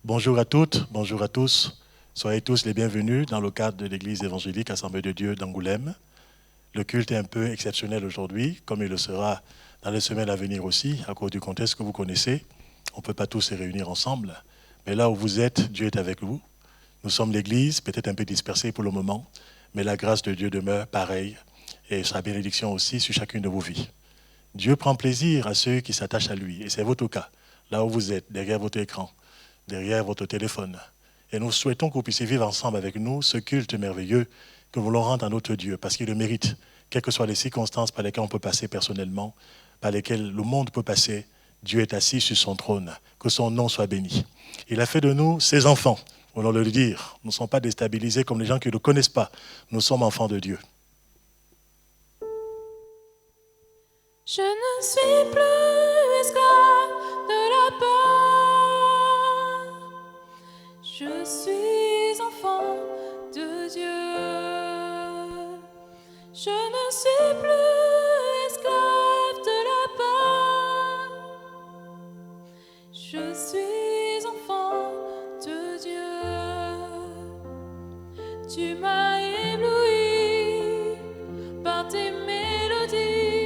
Bonjour à toutes, bonjour à tous. Soyez tous les bienvenus dans le cadre de l'Église évangélique Assemblée de Dieu d'Angoulême. Le culte est un peu exceptionnel aujourd'hui, comme il le sera dans les semaines à venir aussi, à cause du contexte que vous connaissez. On ne peut pas tous se réunir ensemble, mais là où vous êtes, Dieu est avec vous. Nous sommes l'Église, peut-être un peu dispersée pour le moment, mais la grâce de Dieu demeure pareille et sa bénédiction aussi sur chacune de vos vies. Dieu prend plaisir à ceux qui s'attachent à lui, et c'est votre cas, là où vous êtes, derrière votre écran, derrière votre téléphone. Et nous souhaitons que vous puissiez vivre ensemble avec nous ce culte merveilleux que nous voulons rendre à notre Dieu, parce qu'il le mérite, quelles que soient les circonstances par lesquelles on peut passer personnellement, par lesquelles le monde peut passer. Dieu est assis sur son trône, que son nom soit béni. Il a fait de nous ses enfants, voulons le dire. Nous ne sommes pas déstabilisés comme les gens qui ne le connaissent pas. Nous sommes enfants de Dieu. Je ne suis plus esclave de la peur. Je suis enfant de Dieu. Je ne suis plus esclave de la peur. Je suis enfant de Dieu. Tu m'as ébloui par tes mélodies.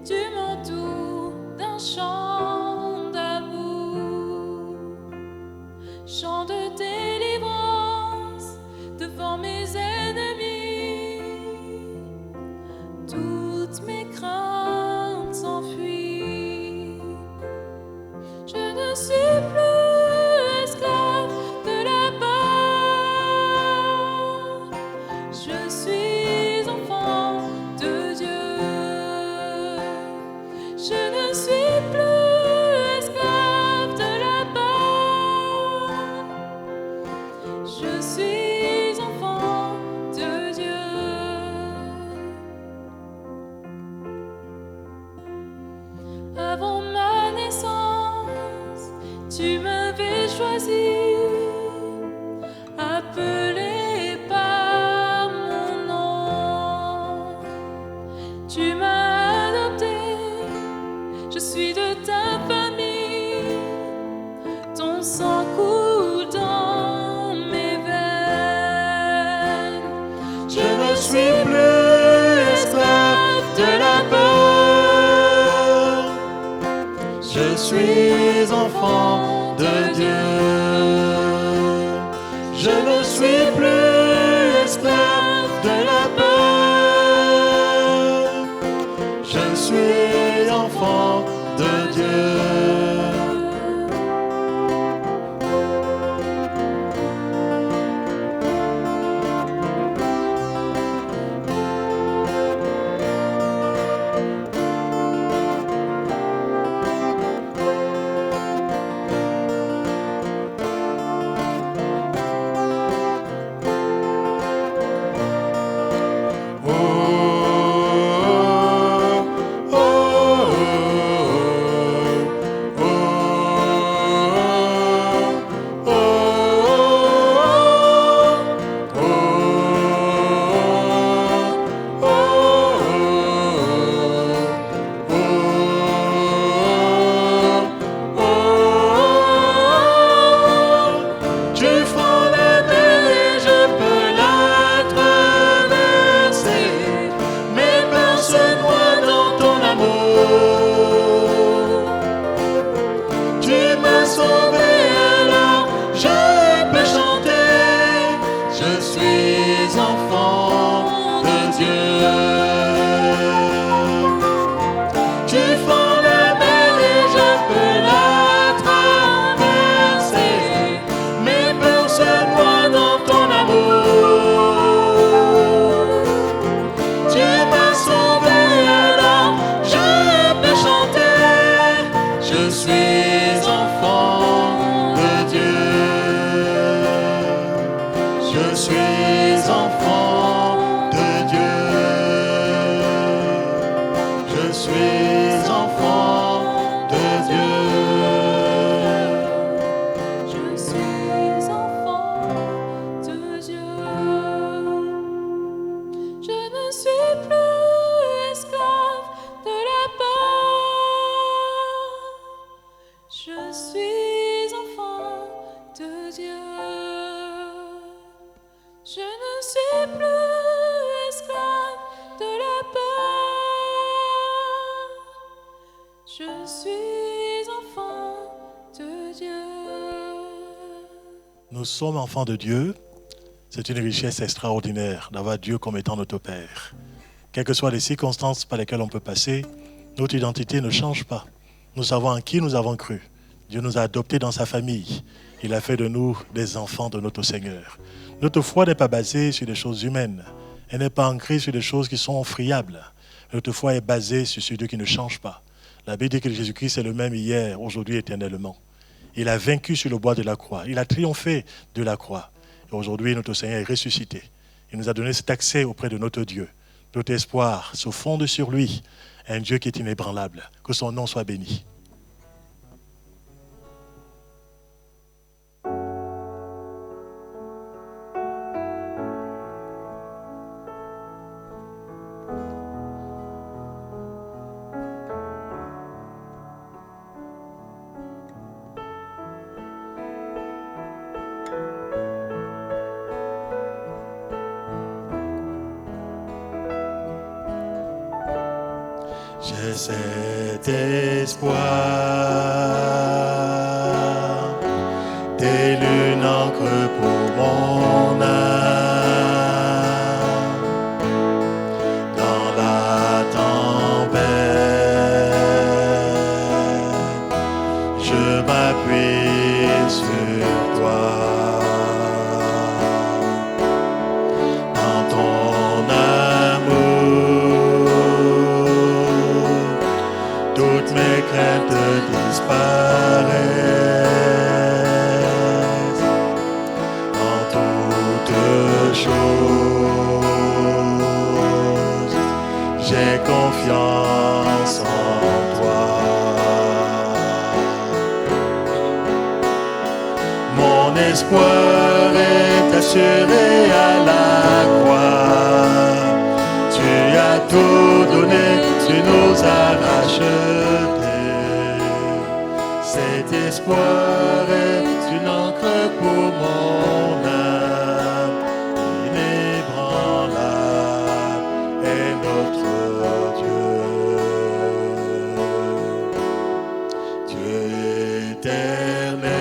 Tu m'entoures d'un chant d'amour, chant de délivrance devant mes ennemis. Toutes mes craintes s'enfuient. Je ne suis plus esclave de la peur. Je suis enfant de Dieu. Je ne suis plus esclave de la peur. Je suis enfant de Dieu. Avant ma naissance, tu m'avais choisi, appelé par mon nom. Tu m'as adopté, je suis de ta famille. Ton sang coule dans mes veines. Je ne suis plus esclave de la peur. Je suis enfant de Dieu. Je ne suis plus esclave de la peur. Je suis enfant de Dieu. Nous sommes enfants de Dieu. C'est une richesse extraordinaire d'avoir Dieu comme étant notre Père. Quelles que soient les circonstances par lesquelles on peut passer, notre identité ne change pas. Nous savons en qui nous avons cru. Dieu nous a adoptés dans sa famille. Il a fait de nous des enfants de notre Seigneur. Notre foi n'est pas basée sur des choses humaines. Elle n'est pas ancrée sur des choses qui sont friables. Notre foi est basée sur ce Dieu qui ne change pas. La Bible dit que Jésus-Christ est le même hier, aujourd'hui, éternellement. Il a vaincu sur le bois de la croix. Il a triomphé de la croix. Et aujourd'hui, notre Seigneur est ressuscité. Il nous a donné cet accès auprès de notre Dieu. Notre espoir se fonde sur lui. Un Dieu qui est inébranlable. Que son nom soit béni. J'ai cet espoir, tel une encre pour mon âme, dans la tempête, je m'appuie sur toi, dans ton amour. Toutes mes craintes disparaissent. En toutes choses, j'ai confiance en toi. Mon espoir est assuré à la croix. Tu as tout donné, tu nous as rachetés. Cet espoir est une encre pour mon âme, inébranlable est notre Dieu. Dieu éternel,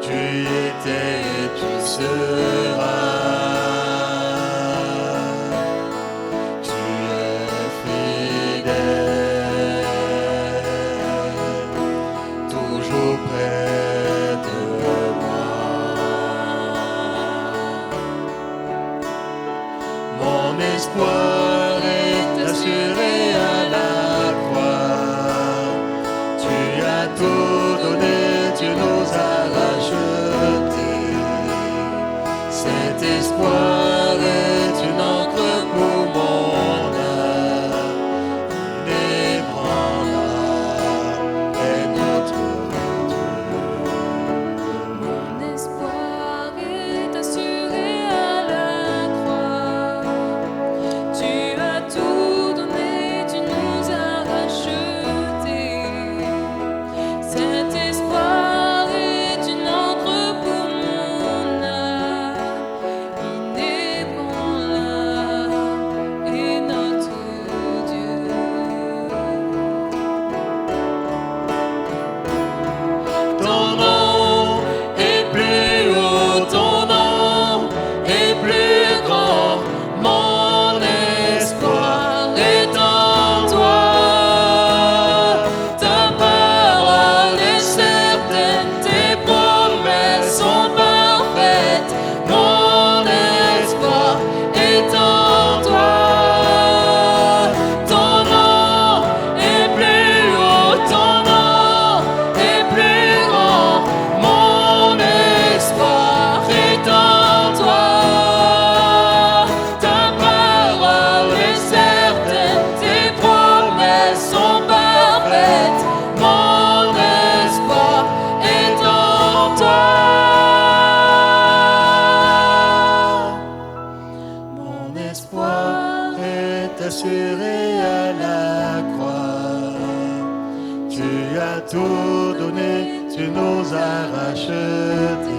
tu étais et tu seras. L'espoir est assuré à la croix. Tu as tout donné, tu nous as rachetés. Cet espoir est une encre pour mon âme, inébranlable est notre Dieu. Mon espoir est assuré à la croix. Tu as tout donné, tu nous as rachetés. Cet espoir est une encre pour mon âme, inébranlable est notre Dieu. Ton nom est plus haut, ton nom est plus grand. Mon espoir est en toi. Ta parole est certaine, tes promesses sont parfaites. Mon espoir est en toi. Ton nom est plus haut, ton nom est plus grand. Mon espoir est en toi. Ta parole est certaine, tes promesses sont parfaites. Mon espoir est en toi. Mon espoir est assuré à la croix. Tu as tout donné, tu nous as rachetés.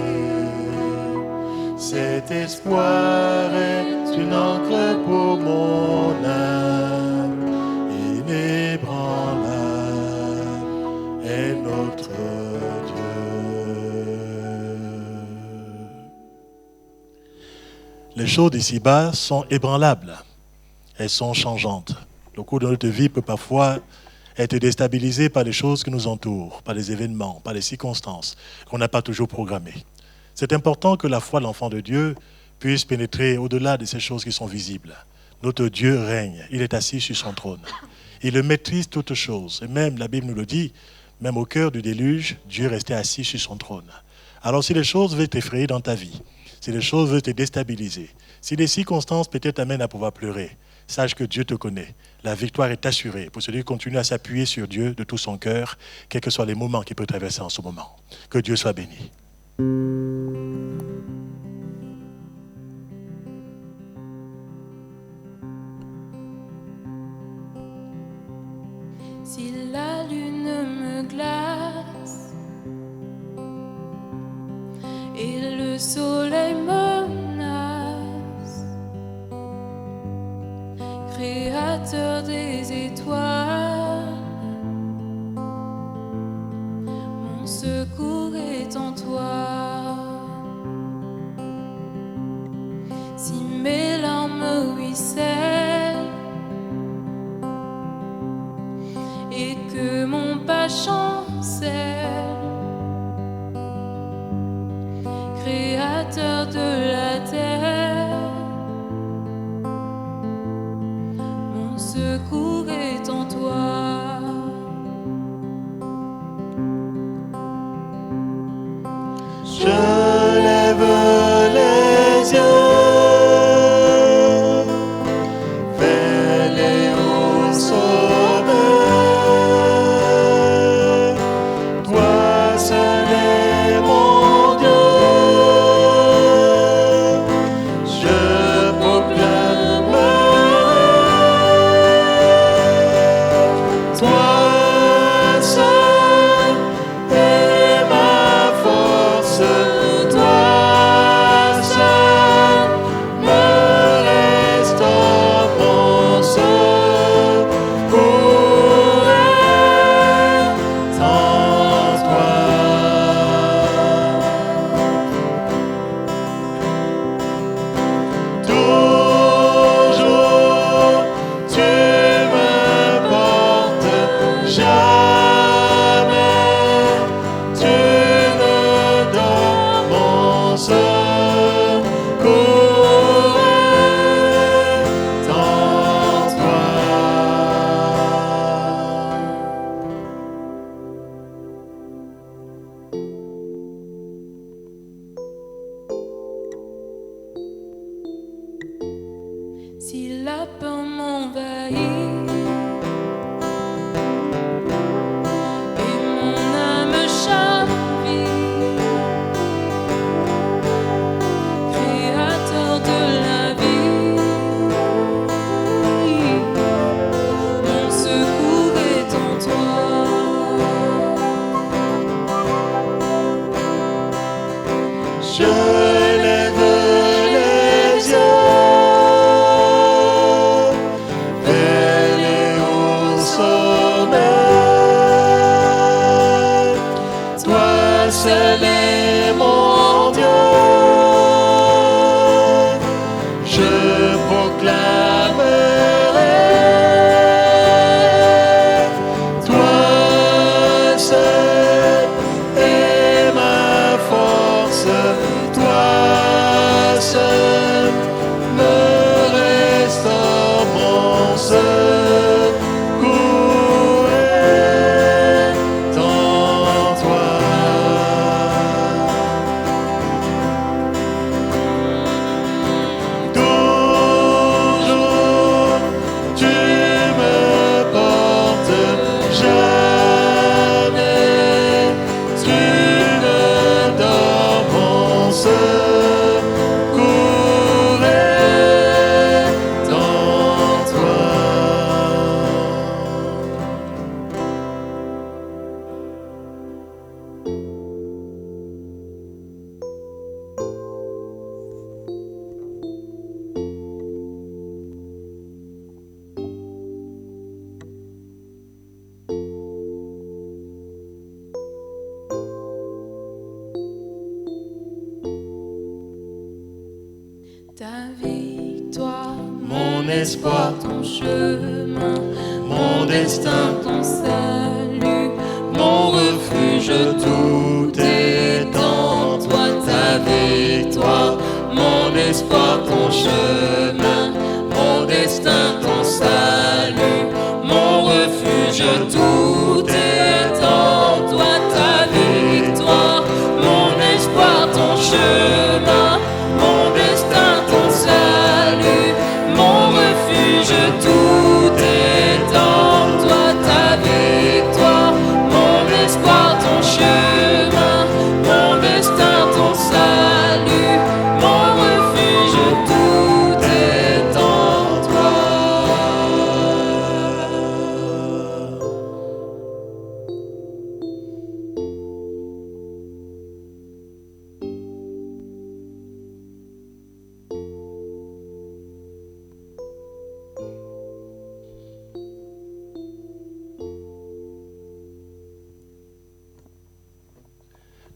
Cet espoir est une encre pour mon âme, inébranlable est notre Dieu. Les choses d'ici-bas sont ébranlables. Elles sont changeantes. Le cours de notre vie peut parfois être déstabilisé par les choses qui nous entourent, par les événements, par les circonstances qu'on n'a pas toujours programmées. C'est important que la foi de l'enfant de Dieu puisse pénétrer au-delà de ces choses qui sont visibles. Notre Dieu règne, il est assis sur son trône. Il maîtrise toutes choses. Et même, la Bible nous le dit, même au cœur du déluge, Dieu restait assis sur son trône. Alors si les choses veulent t'effrayer dans ta vie, si les choses veulent te déstabiliser, si les circonstances peut-être t'amènent à pouvoir pleurer, sache que Dieu te connaît. La victoire est assurée pour celui qui continue à s'appuyer sur Dieu de tout son cœur, quels que soient les moments qu'il peut traverser en ce moment. Que Dieu soit béni. Si la lune me glace et le soleil menace, Créateur des étoiles, mon secours est en toi. Si mes larmes ruissellent et que mon pas chancelle, Créateur de la terre, mon secours est en toi. Je lève les yeux vers les hauts sommets. Toi seul est mon Dieu. Je proclamerai. Toi seul est ma force. Toi seul me restaure mon secours est en toi. Toujours tu me portes, jamais tu ne dors mon secours est en toi. Si la peur m'envahit et mon âme chavire, Créateur de la vie, mon secours est en toi. Je lève les yeux vers les hauts sommets. Toi seul est mon Dieu. Je proclamerai. Toi seul est ma force. Toi seul me restaure mon secours est en toi. espoir, ton chemin, mon destin, ton salut, mon refuge, tout est en toi, ta victoire, mon espoir, ton chemin, mon destin, ton salut, mon refuge, tout est en toi, ta victoire, mon espoir, ton chemin, mon destin, ton salut, mon refuge, tout est en toi, ta victoire, mon espoir, ton chemin, mon destin, ton salut, mon refuge, tout est en toi.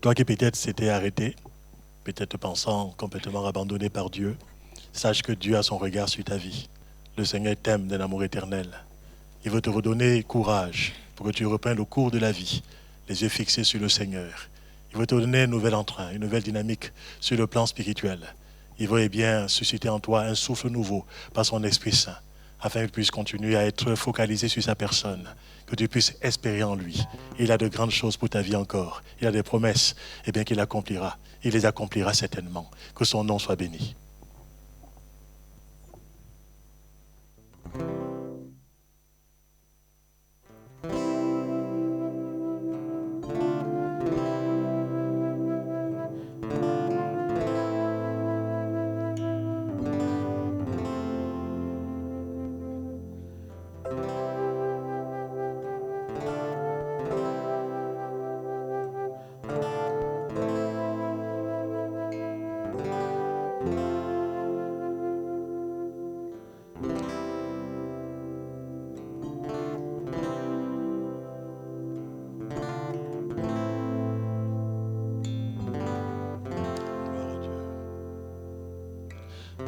Toi qui peut-être s'étais arrêté, peut-être te pensant complètement abandonné par Dieu, sache que Dieu a son regard sur ta vie. Le Seigneur t'aime d'un amour éternel. Il veut te redonner courage pour que tu reprennes le cours de la vie, les yeux fixés sur le Seigneur. Il veut te donner un nouvel entrain, une nouvelle dynamique sur le plan spirituel. Il veut bien susciter en toi un souffle nouveau par son Esprit Saint, afin que tu puisses continuer à être focalisé sur sa personne, que tu puisses espérer en lui. Il a de grandes choses pour ta vie encore. Il a des promesses, et bien qu'il accomplira. Il les accomplira certainement. Que son nom soit béni.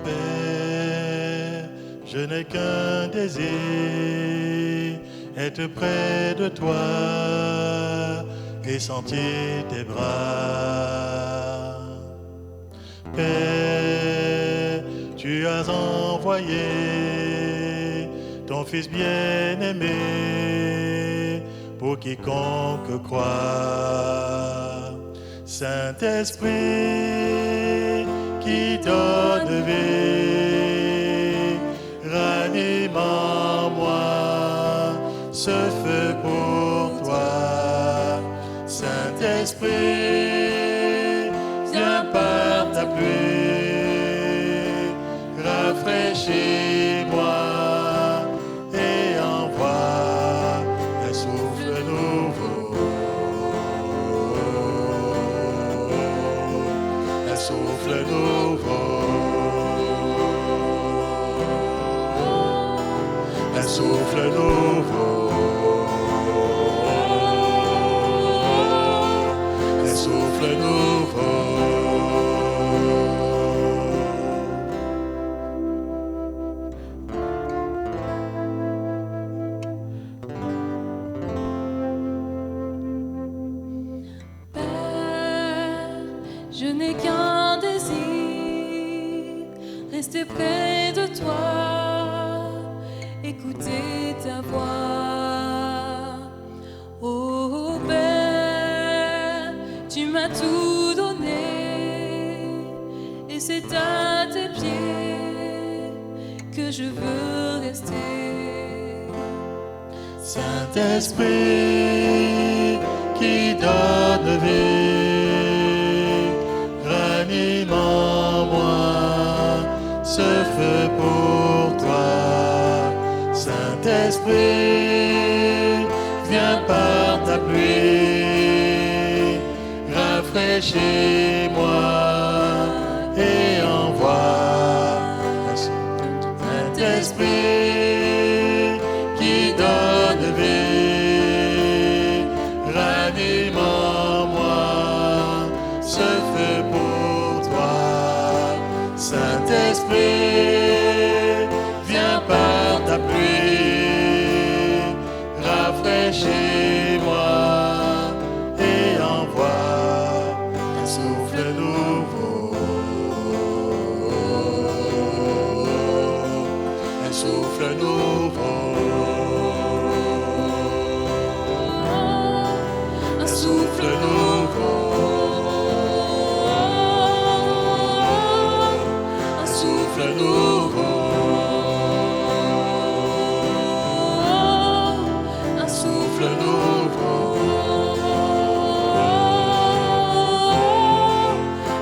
Père, je n'ai qu'un désir, être près de toi et sentir tes bras. Père, tu as envoyé ton Fils bien-aimé pour quiconque croit. Saint-Esprit qui donne vie, ranime en moi ce feu pour toi. Saint-Esprit, viens par ta pluie, rafraîchis-moi et envoie un souffle nouveau, un souffle nouveau, un souffle nouveau, un souffle nouveau. Père, je n'ai qu'un désir, rester près de toi, écouter ta voix. Oh Père, tu m'as tout donné, et c'est à tes pieds que je veux rester. Saint-Esprit qui donne vie, ranime en moi ce feu pour toi. Saint-Esprit, viens par ta pluie, rafraîchis-moi et envoie un Saint-Esprit qui donne vie, ranime en moi ce feu pour toi. Saint-Esprit, viens par souffle nouveau, un souffle nouveau, un souffle nouveau,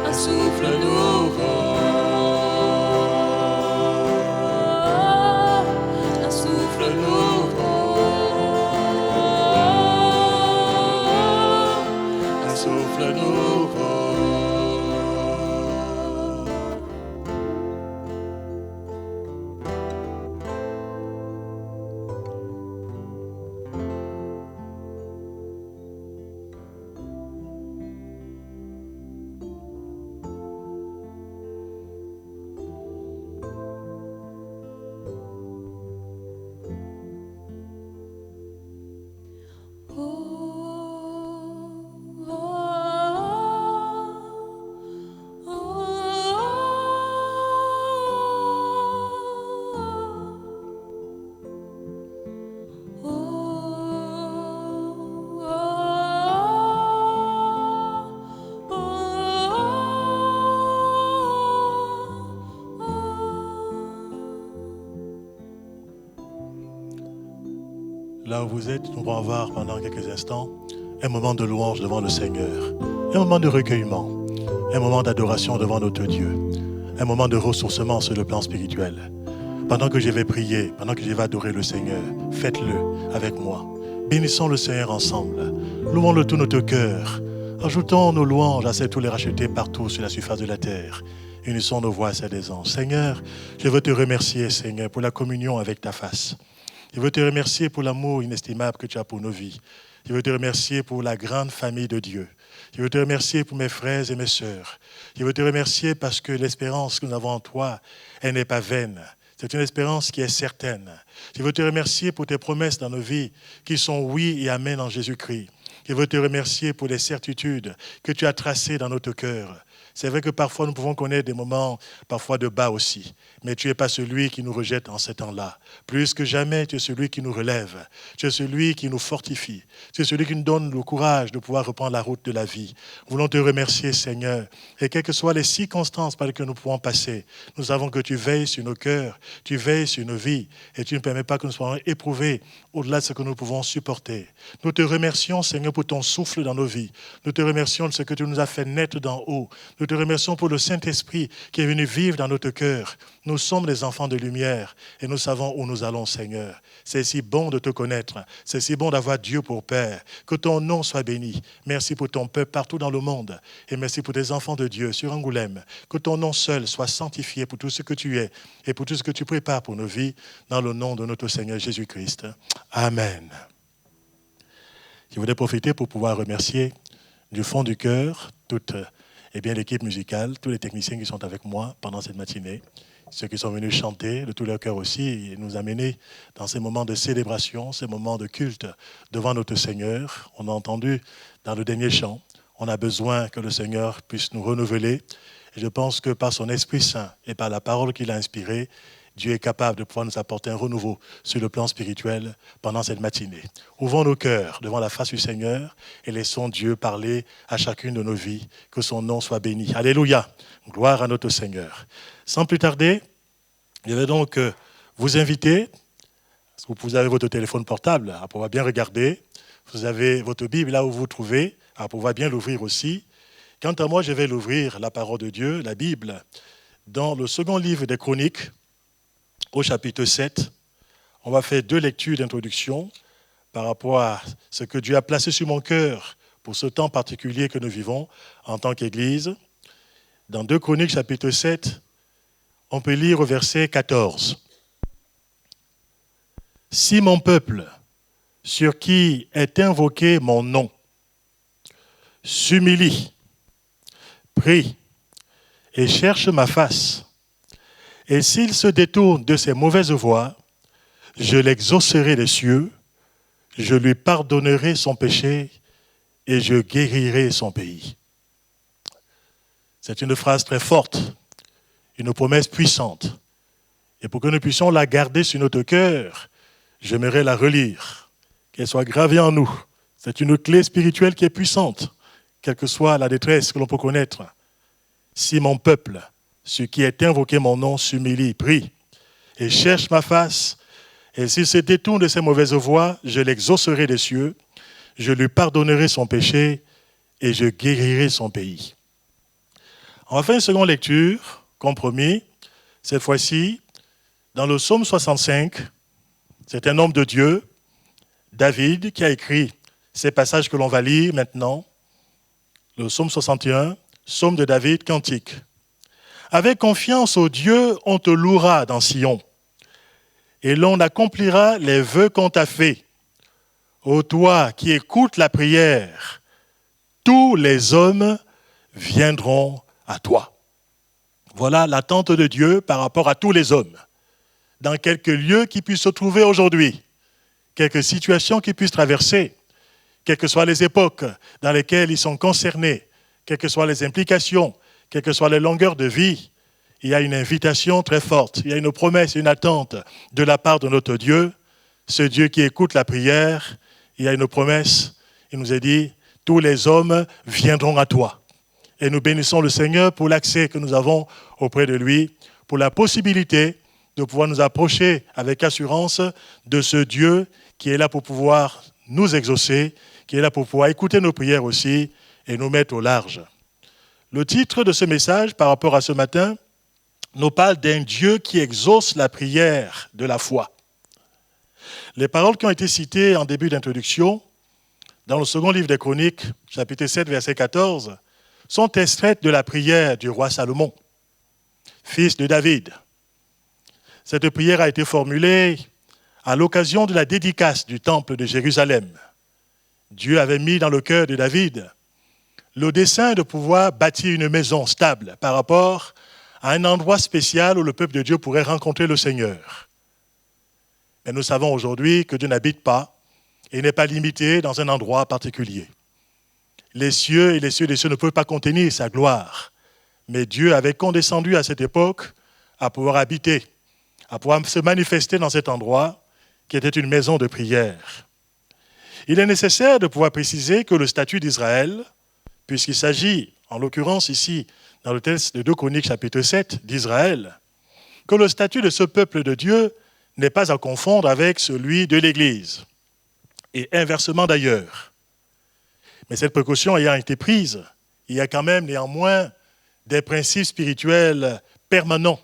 un souffle nouveau, un souffle nouveau. Souffle nouveau. Là où vous êtes, nous allons avoir pendant quelques instants un moment de louange devant le Seigneur, un moment de recueillement, un moment d'adoration devant notre Dieu, un moment de ressourcement sur le plan spirituel. Pendant que je vais prier, pendant que je vais adorer le Seigneur, faites-le avec moi. Bénissons le Seigneur ensemble. Louons-le tout notre cœur. Ajoutons nos louanges à celles tous les rachetés partout sur la surface de la terre. Unissons nos voix à celles des anges. Seigneur, je veux te remercier, Seigneur, pour la communion avec ta face. Je veux te remercier pour l'amour inestimable que tu as pour nos vies. Je veux te remercier pour la grande famille de Dieu. Je veux te remercier pour mes frères et mes sœurs. Je veux te remercier parce que l'espérance que nous avons en toi, elle n'est pas vaine. C'est une espérance qui est certaine. Je veux te remercier pour tes promesses dans nos vies qui sont oui et amen en Jésus-Christ. Je veux te remercier pour les certitudes que tu as tracées dans notre cœur. C'est vrai que parfois nous pouvons connaître des moments parfois de bas aussi, mais tu n'es pas celui qui nous rejette en ces temps-là. Plus que jamais, tu es celui qui nous relève, tu es celui qui nous fortifie, tu es celui qui nous donne le courage de pouvoir reprendre la route de la vie. Nous voulons te remercier, Seigneur, et quelles que soient les circonstances par lesquelles nous pouvons passer, nous savons que tu veilles sur nos cœurs, tu veilles sur nos vies, et tu ne permets pas que nous soyons éprouvés au-delà de ce que nous pouvons supporter. Nous te remercions, Seigneur, pour ton souffle dans nos vies. Nous te remercions de ce que tu nous as fait naître d'en haut. Nous te remercions pour le Saint-Esprit qui est venu vivre dans notre cœur. Nous sommes des enfants de lumière et nous savons où nous allons, Seigneur. C'est si bon de te connaître. C'est si bon d'avoir Dieu pour Père. Que ton nom soit béni. Merci pour ton peuple partout dans le monde. Et merci pour tes enfants de Dieu sur Angoulême. Que ton nom seul soit sanctifié pour tout ce que tu es et pour tout ce que tu prépares pour nos vies. Dans le nom de notre Seigneur Jésus-Christ. Amen. Je voudrais profiter pour pouvoir remercier du fond du cœur toute l'équipe musicale, tous les techniciens qui sont avec moi pendant cette matinée, ceux qui sont venus chanter de tout leur cœur aussi et nous amener dans ces moments de célébration, ces moments de culte devant notre Seigneur. On a entendu dans le dernier chant, on a besoin que le Seigneur puisse nous renouveler. Et je pense que par son Esprit Saint et par la parole qu'il a inspirée, Dieu est capable de pouvoir nous apporter un renouveau sur le plan spirituel pendant cette matinée. Ouvrons nos cœurs devant la face du Seigneur et laissons Dieu parler à chacune de nos vies. Que son nom soit béni. Alléluia. Gloire à notre Seigneur. Sans plus tarder, je vais donc vous inviter, parce que vous avez votre téléphone portable à pouvoir bien regarder. Vous avez votre Bible là où vous vous trouvez, à pouvoir bien l'ouvrir aussi. Quant à moi, je vais l'ouvrir, la parole de Dieu, la Bible, dans le second livre des Chroniques, au chapitre 7, on va faire 2 lectures d'introduction par rapport à ce que Dieu a placé sur mon cœur pour ce temps particulier que nous vivons en tant qu'Église. Dans 2 Chroniques, chapitre 7, on peut lire au verset 14. « Si mon peuple, sur qui est invoqué mon nom, s'humilie, prie et cherche ma face, et s'il se détourne de ses mauvaises voies, je l'exaucerai des cieux, je lui pardonnerai son péché et je guérirai son pays. » C'est une phrase très forte, une promesse puissante. Et pour que nous puissions la garder sur notre cœur, j'aimerais la relire, qu'elle soit gravée en nous. C'est une clé spirituelle qui est puissante, quelle que soit la détresse que l'on peut connaître. Si mon peuple, ce qui est invoqué mon nom, s'humilie, prie et cherche ma face, et s'il se détourne de ses mauvaises voies, je l'exaucerai des cieux, je lui pardonnerai son péché et je guérirai son pays. On va faire une seconde lecture, compromis, cette fois-ci, dans le psaume 65, c'est un homme de Dieu, David, qui a écrit ces passages que l'on va lire maintenant. Le psaume 61, psaume de David, cantique. Avec confiance au Dieu, on te louera dans Sion, et l'on accomplira les vœux qu'on t'a faits. Ô toi qui écoutes la prière, tous les hommes viendront à toi. Voilà l'attente de Dieu par rapport à tous les hommes. Dans quelques lieux qui puissent se trouver aujourd'hui, quelques situations qu'ils puissent traverser, quelles que soient les époques dans lesquelles ils sont concernés, quelles que soient les implications, quelles que soient les longueurs de vie, il y a une invitation très forte, il y a une promesse, une attente de la part de notre Dieu, ce Dieu qui écoute la prière. Il y a une promesse, il nous est dit, tous les hommes viendront à toi. Et nous bénissons le Seigneur pour l'accès que nous avons auprès de lui, pour la possibilité de pouvoir nous approcher avec assurance de ce Dieu qui est là pour pouvoir nous exaucer, qui est là pour pouvoir écouter nos prières aussi et nous mettre au large. Le titre de ce message par rapport à ce matin nous parle d'un Dieu qui exauce la prière de la foi. Les paroles qui ont été citées en début d'introduction, dans le second livre des Chroniques, chapitre 7, verset 14, sont extraites de la prière du roi Salomon, fils de David. Cette prière a été formulée à l'occasion de la dédicace du temple de Jérusalem. Dieu avait mis dans le cœur de David le dessein de pouvoir bâtir une maison stable par rapport à un endroit spécial où le peuple de Dieu pourrait rencontrer le Seigneur. Mais nous savons aujourd'hui que Dieu n'habite pas et n'est pas limité dans un endroit particulier. Les cieux et les cieux des cieux ne peuvent pas contenir sa gloire. Mais Dieu avait condescendu à cette époque à pouvoir habiter, à pouvoir se manifester dans cet endroit qui était une maison de prière. Il est nécessaire de pouvoir préciser que le statut d'Israël, puisqu'il s'agit, en l'occurrence ici, dans le texte de 2 Chroniques chapitre 7 d'Israël, que le statut de ce peuple de Dieu n'est pas à confondre avec celui de l'Église, et inversement d'ailleurs. Mais cette précaution ayant été prise, il y a quand même néanmoins des principes spirituels permanents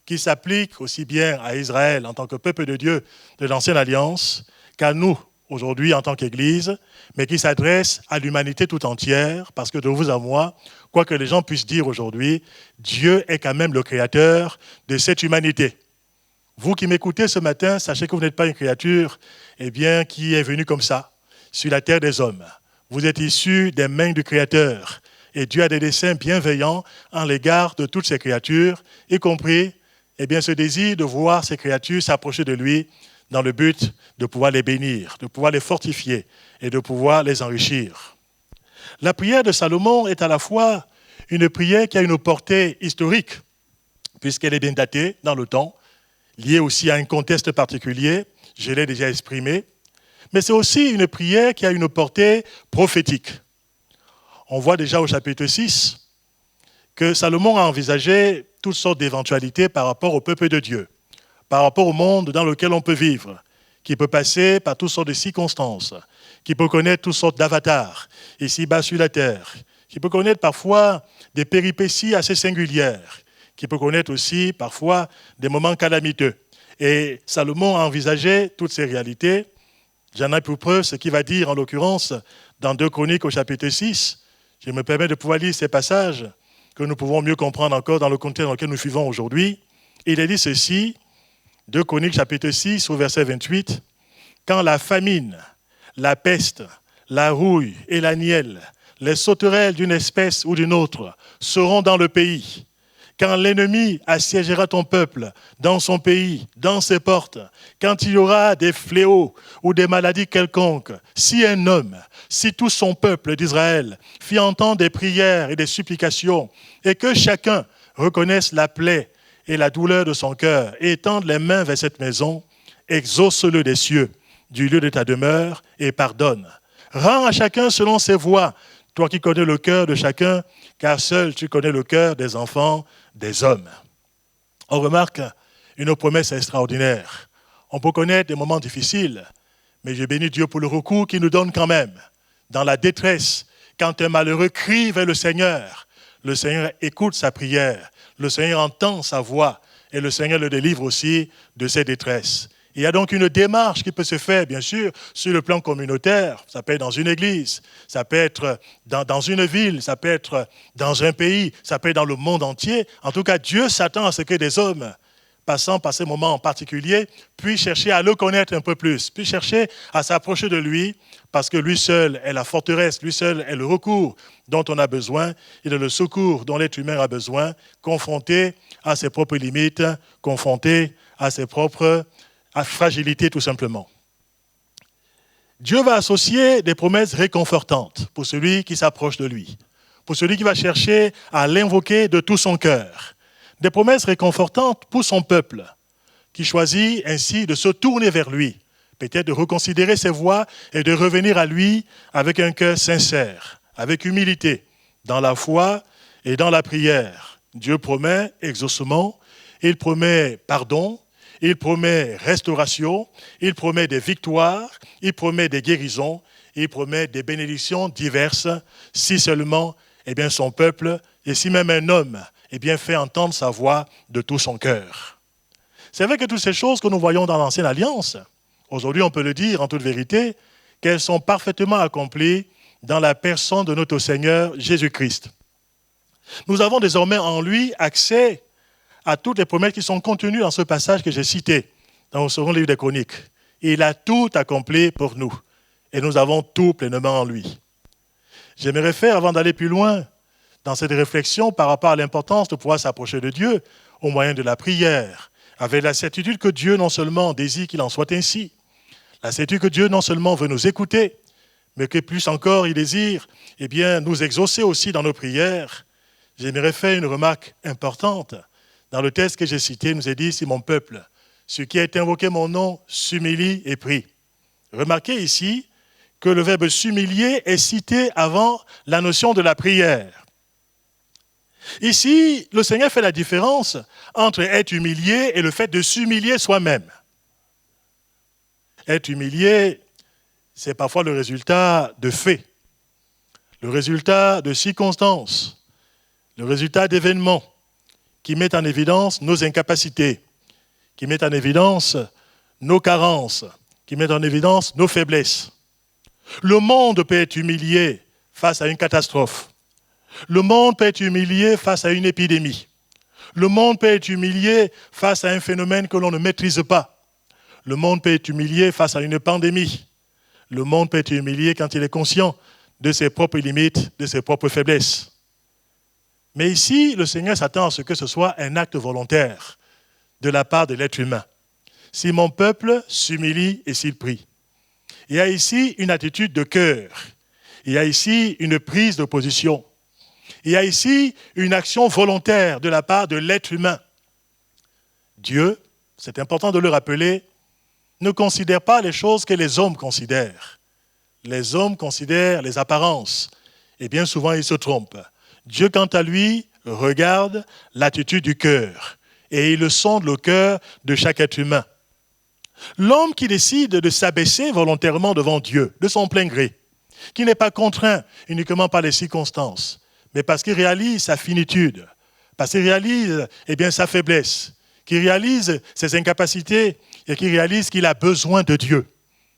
qui s'appliquent aussi bien à Israël en tant que peuple de Dieu de l'Ancienne Alliance qu'à nous aujourd'hui en tant qu'Église, mais qui s'adressent à l'humanité tout entière, parce que de vous à moi, quoi que les gens puissent dire aujourd'hui, Dieu est quand même le créateur de cette humanité. Vous qui m'écoutez ce matin, sachez que vous n'êtes pas une créature qui est venue comme ça, sur la terre des hommes. Vous êtes issus des mains du Créateur. Et Dieu a des desseins bienveillants en l'égard de toutes ces créatures, y compris ce désir de voir ces créatures s'approcher de lui dans le but de pouvoir les bénir, de pouvoir les fortifier et de pouvoir les enrichir. La prière de Salomon est à la fois une prière qui a une portée historique, puisqu'elle est bien datée dans le temps, liée aussi à un contexte particulier, je l'ai déjà exprimé, mais c'est aussi une prière qui a une portée prophétique. On voit déjà au chapitre 6 que Salomon a envisagé toutes sortes d'éventualités par rapport au peuple de Dieu, par rapport au monde dans lequel on peut vivre, qui peut passer par toutes sortes de circonstances, qui peut connaître toutes sortes d'avatars, ici-bas sur la terre, qui peut connaître parfois des péripéties assez singulières, qui peut connaître aussi parfois des moments calamiteux. Et Salomon a envisagé toutes ces réalités. J'en ai pour preuve ce qu'il va dire, en l'occurrence, dans 2 Chroniques au chapitre 6. Je me permets de pouvoir lire ces passages que nous pouvons mieux comprendre encore dans le contexte dans lequel nous vivons aujourd'hui. Il est dit ceci, 2 Chroniques chapitre 6 au verset 28, « Quand la famine, la peste, la rouille et la nielle, les sauterelles d'une espèce ou d'une autre seront dans le pays, quand l'ennemi assiégera ton peuple dans son pays, dans ses portes, quand il y aura des fléaux ou des maladies quelconques, si un homme, si tout son peuple d'Israël fit entendre des prières et des supplications, et que chacun reconnaisse la plaie et la douleur de son cœur, et étende les mains vers cette maison, exauce-le des cieux, du lieu de ta demeure, et pardonne. Rends à chacun selon ses voies, toi qui connais le cœur de chacun, car seul tu connais le cœur des enfants des hommes. On remarque une promesse extraordinaire. On peut connaître des moments difficiles, mais je bénis Dieu pour le recours qu'il nous donne quand même. Dans la détresse, quand un malheureux crie vers le Seigneur écoute sa prière, le Seigneur entend sa voix et le Seigneur le délivre aussi de ses détresses. Il y a donc une démarche qui peut se faire, bien sûr, sur le plan communautaire. Ça peut être dans une église, ça peut être dans une ville, ça peut être dans un pays, ça peut être dans le monde entier. En tout cas, Dieu s'attend à ce que des hommes, passant par ces moments en particulier, puissent chercher à le connaître un peu plus, puissent chercher à s'approcher de lui, parce que lui seul est la forteresse, lui seul est le recours dont on a besoin, il est le secours dont l'être humain a besoin, confronté à ses propres limites, confronté à ses propres fragilité tout simplement. Dieu va associer des promesses réconfortantes pour celui qui s'approche de lui, pour celui qui va chercher à l'invoquer de tout son cœur. Des promesses réconfortantes pour son peuple, qui choisit ainsi de se tourner vers lui, peut-être de reconsidérer ses voies et de revenir à lui avec un cœur sincère, avec humilité, dans la foi et dans la prière. Dieu promet exaucement, il promet pardon, il promet restauration, il promet des victoires, il promet des guérisons, il promet des bénédictions diverses, si seulement son peuple, et si même un homme, fait entendre sa voix de tout son cœur. C'est vrai que toutes ces choses que nous voyons dans l'Ancienne Alliance, aujourd'hui on peut le dire en toute vérité, qu'elles sont parfaitement accomplies dans la personne de notre Seigneur Jésus-Christ. Nous avons désormais en lui accès à toutes les promesses qui sont contenues dans ce passage que j'ai cité, dans le second livre des Chroniques. Il a tout accompli pour nous, et nous avons tout pleinement en lui. J'aimerais faire, avant d'aller plus loin, dans cette réflexion par rapport à l'importance de pouvoir s'approcher de Dieu au moyen de la prière, avec la certitude que Dieu non seulement désire qu'il en soit ainsi, la certitude que Dieu non seulement veut nous écouter, mais que plus encore il désire nous exaucer aussi dans nos prières. J'aimerais faire une remarque importante. Dans le texte que j'ai cité, il nous est dit, si mon peuple, ce qui a été invoqué mon nom, s'humilie et prie. Remarquez ici que le verbe s'humilier est cité avant la notion de la prière. Ici, le Seigneur fait la différence entre être humilié et le fait de s'humilier soi-même. Être humilié, c'est parfois le résultat de faits, le résultat de circonstances, le résultat d'événements qui mettent en évidence nos incapacités, qui mettent en évidence nos carences, qui mettent en évidence nos faiblesses. Le monde peut être humilié face à une catastrophe. Le monde peut être humilié face à une épidémie. Le monde peut être humilié face à un phénomène que l'on ne maîtrise pas. Le monde peut être humilié face à une pandémie. Le monde peut être humilié quand il est conscient de ses propres limites, de ses propres faiblesses. Mais ici, le Seigneur s'attend à ce que ce soit un acte volontaire de la part de l'être humain. Si mon peuple s'humilie et s'il prie. Il y a ici une attitude de cœur. Il y a ici une prise de position. Il y a ici une action volontaire de la part de l'être humain. Dieu, c'est important de le rappeler, ne considère pas les choses que les hommes considèrent. Les hommes considèrent les apparences et bien souvent ils se trompent. Dieu, quant à lui, regarde l'attitude du cœur et il sonde le cœur de chaque être humain. L'homme qui décide de s'abaisser volontairement devant Dieu, de son plein gré, qui n'est pas contraint uniquement par les circonstances, mais parce qu'il réalise sa finitude, parce qu'il réalise sa faiblesse, qu'il réalise ses incapacités et qu'il réalise qu'il a besoin de Dieu,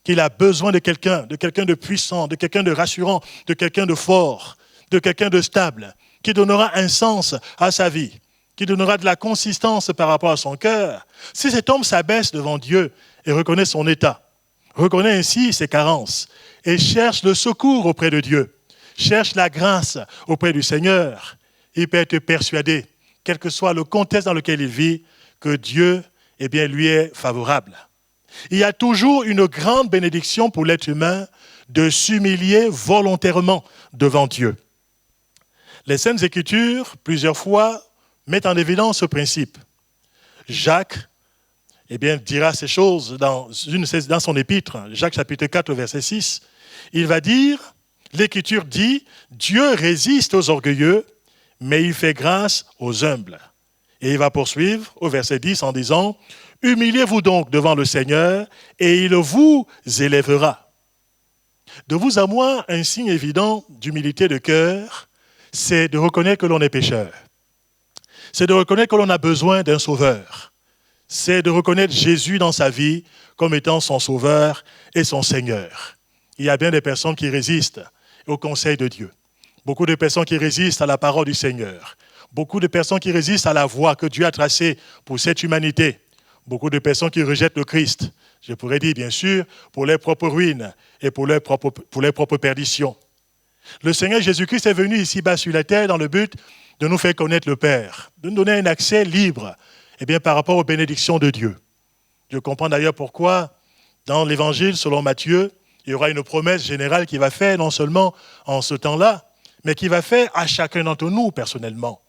qu'il a besoin de quelqu'un de puissant, de quelqu'un de rassurant, de quelqu'un de fort, de quelqu'un de stable, qui donnera un sens à sa vie, qui donnera de la consistance par rapport à son cœur. Si cet homme s'abaisse devant Dieu et reconnaît son état, reconnaît ainsi ses carences et cherche le secours auprès de Dieu, cherche la grâce auprès du Seigneur, il peut être persuadé, quel que soit le contexte dans lequel il vit, que Dieu lui est favorable. Il y a toujours une grande bénédiction pour l'être humain de s'humilier volontairement devant Dieu. Les Saintes Écritures, plusieurs fois, mettent en évidence ce principe. Jacques dira ces choses dans son épître, Jacques chapitre 4, verset 6. Il va dire, l'Écriture dit, Dieu résiste aux orgueilleux, mais il fait grâce aux humbles. Et il va poursuivre au verset 10 en disant, humiliez-vous donc devant le Seigneur et il vous élèvera. De vous à moi, un signe évident d'humilité de cœur, c'est de reconnaître que l'on est pécheur. C'est de reconnaître que l'on a besoin d'un sauveur. C'est de reconnaître Jésus dans sa vie comme étant son sauveur et son Seigneur. Il y a bien des personnes qui résistent au conseil de Dieu. Beaucoup de personnes qui résistent à la parole du Seigneur. Beaucoup de personnes qui résistent à la voie que Dieu a tracée pour cette humanité. Beaucoup de personnes qui rejettent le Christ. Je pourrais dire, bien sûr, pour leurs propres ruines et pour leurs propres perditions. Le Seigneur Jésus-Christ est venu ici-bas sur la terre dans le but de nous faire connaître le Père, de nous donner un accès libre par rapport aux bénédictions de Dieu. Je comprends d'ailleurs pourquoi, dans l'Évangile selon Matthieu, il y aura une promesse générale qui va faire, non seulement en ce temps-là, mais qui va faire à chacun d'entre nous personnellement.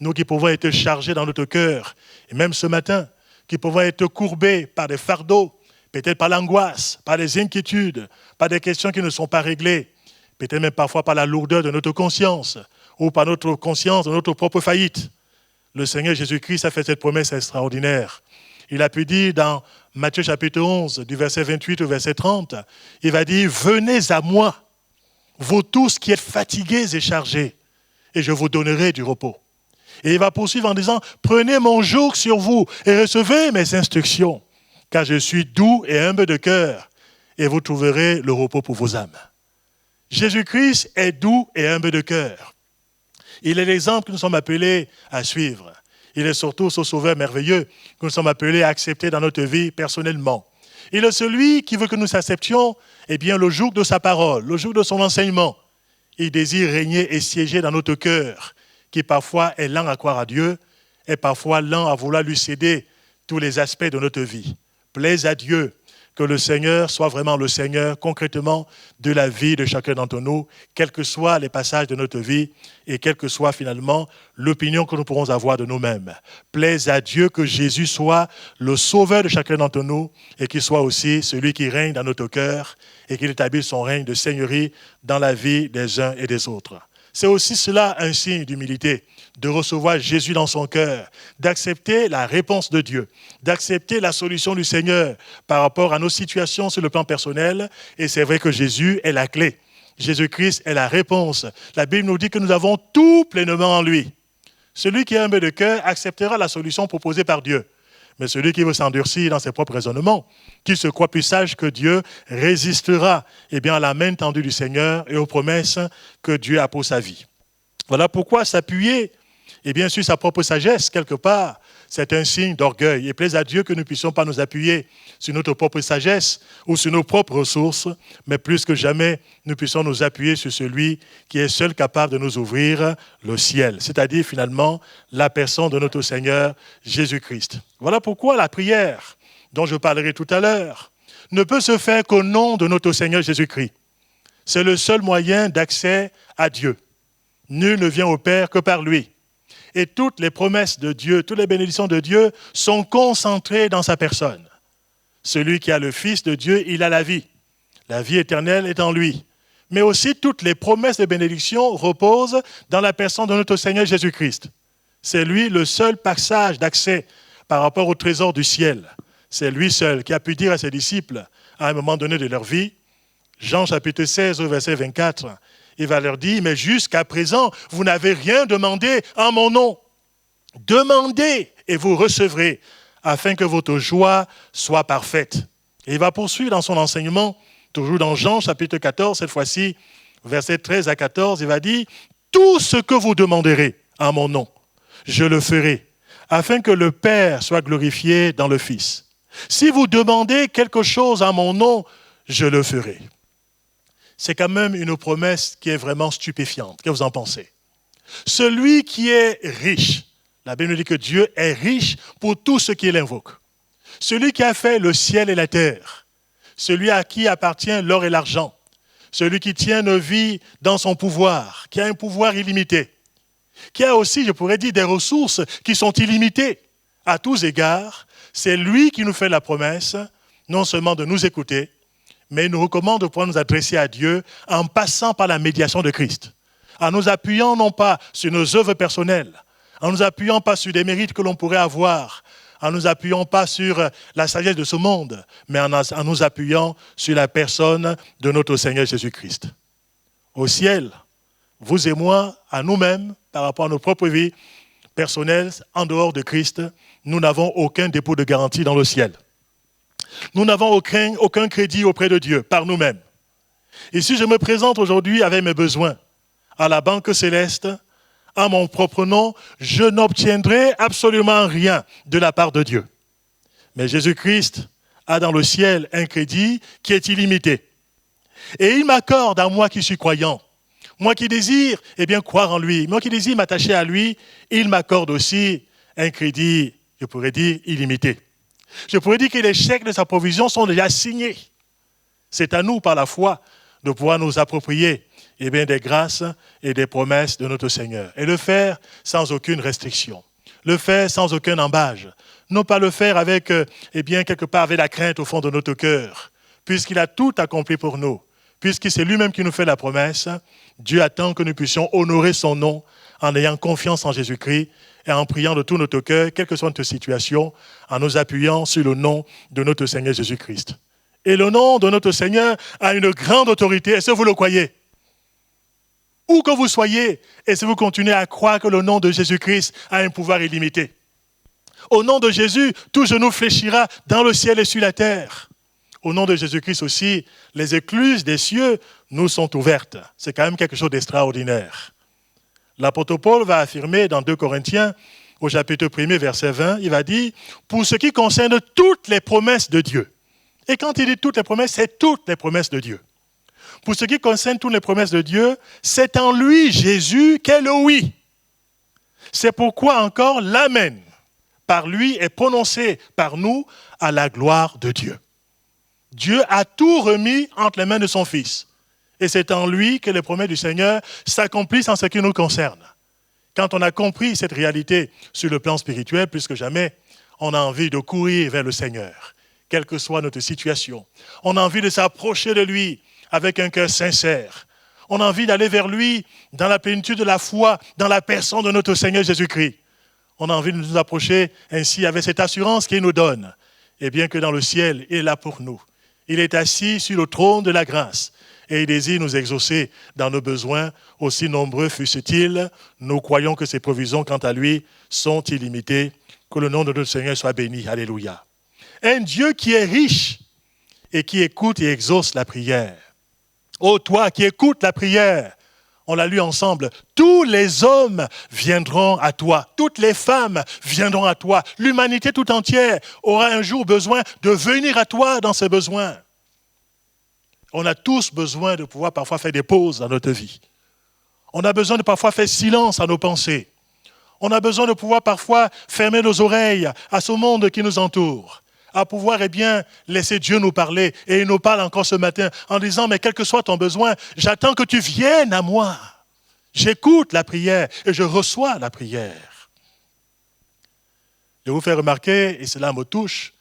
Nous qui pouvons être chargés dans notre cœur, et même ce matin, qui pouvons être courbés par des fardeaux, peut-être par l'angoisse, par des inquiétudes, par des questions qui ne sont pas réglées, peut-être même parfois par la lourdeur de notre conscience, ou par notre conscience de notre propre faillite. Le Seigneur Jésus-Christ a fait cette promesse extraordinaire. Il a pu dire dans Matthieu chapitre 11, du verset 28 au verset 30, il va dire « Venez à moi, vous tous qui êtes fatigués et chargés, et je vous donnerai du repos. » Et il va poursuivre en disant « Prenez mon joug sur vous et recevez mes instructions, car je suis doux et humble de cœur, et vous trouverez le repos pour vos âmes. » Jésus-Christ est doux et humble de cœur. Il est l'exemple que nous sommes appelés à suivre. Il est surtout ce sauveur merveilleux que nous sommes appelés à accepter dans notre vie personnellement. Il est celui qui veut que nous acceptions le joug de sa parole, le joug de son enseignement. Il désire régner et siéger dans notre cœur, qui parfois est lent à croire à Dieu et parfois lent à vouloir lui céder tous les aspects de notre vie. Plaise à Dieu que le Seigneur soit vraiment le Seigneur concrètement de la vie de chacun d'entre nous, quels que soient les passages de notre vie et quelle que soit finalement l'opinion que nous pourrons avoir de nous-mêmes. Plaise à Dieu que Jésus soit le sauveur de chacun d'entre nous et qu'il soit aussi celui qui règne dans notre cœur et qu'il établisse son règne de seigneurie dans la vie des uns et des autres. C'est aussi cela un signe d'humilité, de recevoir Jésus dans son cœur, d'accepter la réponse de Dieu, d'accepter la solution du Seigneur par rapport à nos situations sur le plan personnel. Et c'est vrai que Jésus est la clé. Jésus-Christ est la réponse. La Bible nous dit que nous avons tout pleinement en lui. Celui qui est humble de cœur acceptera la solution proposée par Dieu. Mais celui qui veut s'endurcir dans ses propres raisonnements, qui se croit plus sage que Dieu, résistera à la main tendue du Seigneur et aux promesses que Dieu a pour sa vie. Voilà pourquoi s'appuyer sur sa propre sagesse, quelque part, c'est un signe d'orgueil. Et plaise à Dieu que nous ne puissions pas nous appuyer sur notre propre sagesse ou sur nos propres ressources, mais plus que jamais, nous puissions nous appuyer sur celui qui est seul capable de nous ouvrir le ciel, c'est-à-dire finalement la personne de notre Seigneur Jésus-Christ. Voilà pourquoi la prière, dont je parlerai tout à l'heure, ne peut se faire qu'au nom de notre Seigneur Jésus-Christ. C'est le seul moyen d'accès à Dieu. Nul ne vient au Père que par lui. Et toutes les promesses de Dieu, toutes les bénédictions de Dieu sont concentrées dans sa personne. Celui qui a le Fils de Dieu, il a la vie. La vie éternelle est en lui. Mais aussi toutes les promesses de bénédiction reposent dans la personne de notre Seigneur Jésus-Christ. C'est lui le seul passage d'accès par rapport au trésor du ciel. C'est lui seul qui a pu dire à ses disciples, à un moment donné de leur vie, Jean chapitre 16 au verset 24, il va leur dire, mais jusqu'à présent, vous n'avez rien demandé en mon nom. Demandez et vous recevrez, afin que votre joie soit parfaite. Et il va poursuivre dans son enseignement, toujours dans Jean chapitre 14, cette fois-ci, versets 13 à 14, il va dire, tout ce que vous demanderez en mon nom, je le ferai, afin que le Père soit glorifié dans le Fils. Si vous demandez quelque chose en mon nom, je le ferai. C'est quand même une promesse qui est vraiment stupéfiante. Qu'est-ce que vous en pensez? Celui qui est riche, la Bible nous dit que Dieu est riche pour tout ce qu'il invoque. Celui qui a fait le ciel et la terre, celui à qui appartient l'or et l'argent, celui qui tient nos vies dans son pouvoir, qui a un pouvoir illimité, qui a aussi, je pourrais dire, des ressources qui sont illimitées à tous égards, c'est lui qui nous fait la promesse, non seulement de nous écouter, mais il nous recommande de pouvoir nous adresser à Dieu en passant par la médiation de Christ, en nous appuyant non pas sur nos œuvres personnelles, en nous appuyant pas sur des mérites que l'on pourrait avoir, en nous appuyant pas sur la sagesse de ce monde, mais en nous appuyant sur la personne de notre Seigneur Jésus-Christ. Au ciel, vous et moi, à nous-mêmes, par rapport à nos propres vies personnelles, en dehors de Christ, nous n'avons aucun dépôt de garantie dans le ciel. Nous n'avons aucun crédit auprès de Dieu, par nous-mêmes. Et si je me présente aujourd'hui avec mes besoins à la banque céleste, à mon propre nom, je n'obtiendrai absolument rien de la part de Dieu. Mais Jésus-Christ a dans le ciel un crédit qui est illimité. Et il m'accorde à moi qui suis croyant, moi qui désire croire en lui, moi qui désire m'attacher à lui, il m'accorde aussi un crédit, je pourrais dire, illimité. Je pourrais dire que les chèques de sa provision sont déjà signés. C'est à nous, par la foi, de pouvoir nous approprier des grâces et des promesses de notre Seigneur. Et le faire sans aucune restriction. Le faire sans aucun embâge. Non pas le faire avec, quelque part, avec la crainte au fond de notre cœur. Puisqu'il a tout accompli pour nous. Puisque c'est lui-même qui nous fait la promesse, Dieu attend que nous puissions honorer son nom en ayant confiance en Jésus-Christ et en priant de tout notre cœur, quelle que soit notre situation, en nous appuyant sur le nom de notre Seigneur Jésus-Christ. Et le nom de notre Seigneur a une grande autorité, est-ce que vous le croyez? Où que vous soyez, est-ce que vous continuez à croire que le nom de Jésus-Christ a un pouvoir illimité? Au nom de Jésus, tout genou fléchira dans le ciel et sur la terre. Au nom de Jésus-Christ aussi, les écluses des cieux nous sont ouvertes. C'est quand même quelque chose d'extraordinaire. L'apôtre Paul va affirmer dans 2 Corinthiens, au chapitre 1er, verset 20, il va dire « Pour ce qui concerne toutes les promesses de Dieu ». Et quand il dit toutes les promesses, c'est toutes les promesses de Dieu. Pour ce qui concerne toutes les promesses de Dieu, c'est en lui, Jésus, qu'est le oui. C'est pourquoi encore l'Amen, par lui, est prononcé par nous à la gloire de Dieu. Dieu a tout remis entre les mains de son Fils. Et c'est en lui que les promesses du Seigneur s'accomplissent en ce qui nous concerne. Quand on a compris cette réalité sur le plan spirituel, plus que jamais, on a envie de courir vers le Seigneur, quelle que soit notre situation. On a envie de s'approcher de lui avec un cœur sincère. On a envie d'aller vers lui dans la plénitude de la foi, dans la personne de notre Seigneur Jésus-Christ. On a envie de nous approcher ainsi avec cette assurance qu'il nous donne. Et bien que dans le ciel, il est là pour nous. Il est assis sur le trône de la grâce et il désire nous exaucer dans nos besoins, aussi nombreux fussent-ils. Nous croyons que ses provisions, quant à lui, sont illimitées. Que le nom de notre Seigneur soit béni. Alléluia. Un Dieu qui est riche et qui écoute et exauce la prière. Ô toi qui écoutes la prière, on l'a lu ensemble, tous les hommes viendront à toi, toutes les femmes viendront à toi, l'humanité tout entière aura un jour besoin de venir à toi dans ses besoins. On a tous besoin de pouvoir parfois faire des pauses dans notre vie. On a besoin de parfois faire silence à nos pensées. On a besoin de pouvoir parfois fermer nos oreilles à ce monde qui nous entoure. À pouvoir laisser Dieu nous parler. Et il nous parle encore ce matin en disant, mais quel que soit ton besoin, j'attends que tu viennes à moi. J'écoute la prière et je reçois la prière. Je vous fais remarquer, et cela me touche,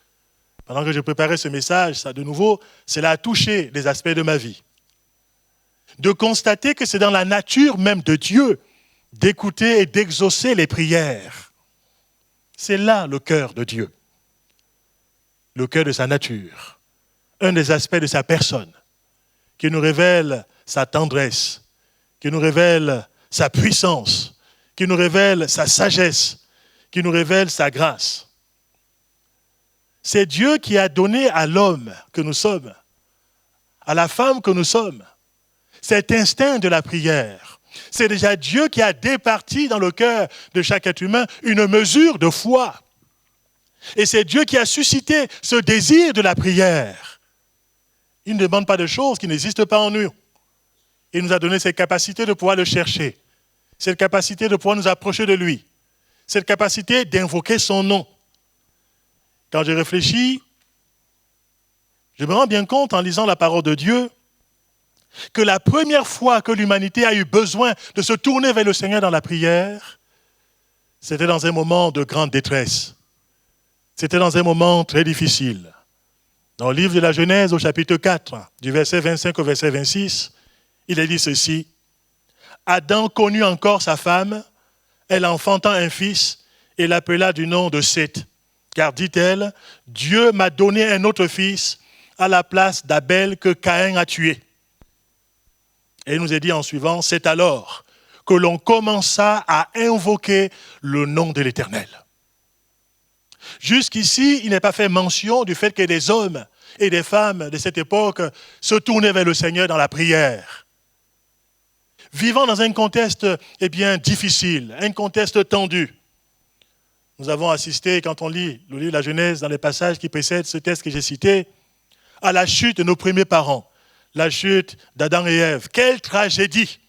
pendant que je préparais ce message, ça de nouveau, cela a touché des aspects de ma vie. De constater que c'est dans la nature même de Dieu d'écouter et d'exaucer les prières. C'est là le cœur de Dieu. Le cœur de sa nature, un des aspects de sa personne, qui nous révèle sa tendresse, qui nous révèle sa puissance, qui nous révèle sa sagesse, qui nous révèle sa grâce. C'est Dieu qui a donné à l'homme que nous sommes, à la femme que nous sommes, cet instinct de la prière. C'est déjà Dieu qui a départi dans le cœur de chaque être humain une mesure de foi. Et c'est Dieu qui a suscité ce désir de la prière. Il ne demande pas de choses qui n'existent pas en nous. Il nous a donné cette capacité de pouvoir le chercher, cette capacité de pouvoir nous approcher de lui, cette capacité d'invoquer son nom. Quand je réfléchis, je me rends bien compte en lisant la parole de Dieu que la première fois que l'humanité a eu besoin de se tourner vers le Seigneur dans la prière, c'était dans un moment de grande détresse. C'était dans un moment très difficile. Dans le livre de la Genèse, au chapitre 4, du verset 25 au verset 26, il est dit ceci. Adam connut encore sa femme, elle enfanta un fils et l'appela du nom de Seth. Car, dit-elle, Dieu m'a donné un autre fils à la place d'Abel que Caïn a tué. Et il nous est dit en suivant, c'est alors que l'on commença à invoquer le nom de l'Éternel. Jusqu'ici, il n'est pas fait mention du fait que des hommes et des femmes de cette époque se tournaient vers le Seigneur dans la prière. Vivant dans un contexte difficile, un contexte tendu. Nous avons assisté, quand on lit le livre de la Genèse, dans les passages qui précèdent ce texte que j'ai cité, à la chute de nos premiers parents, la chute d'Adam et Ève. Quelle tragédie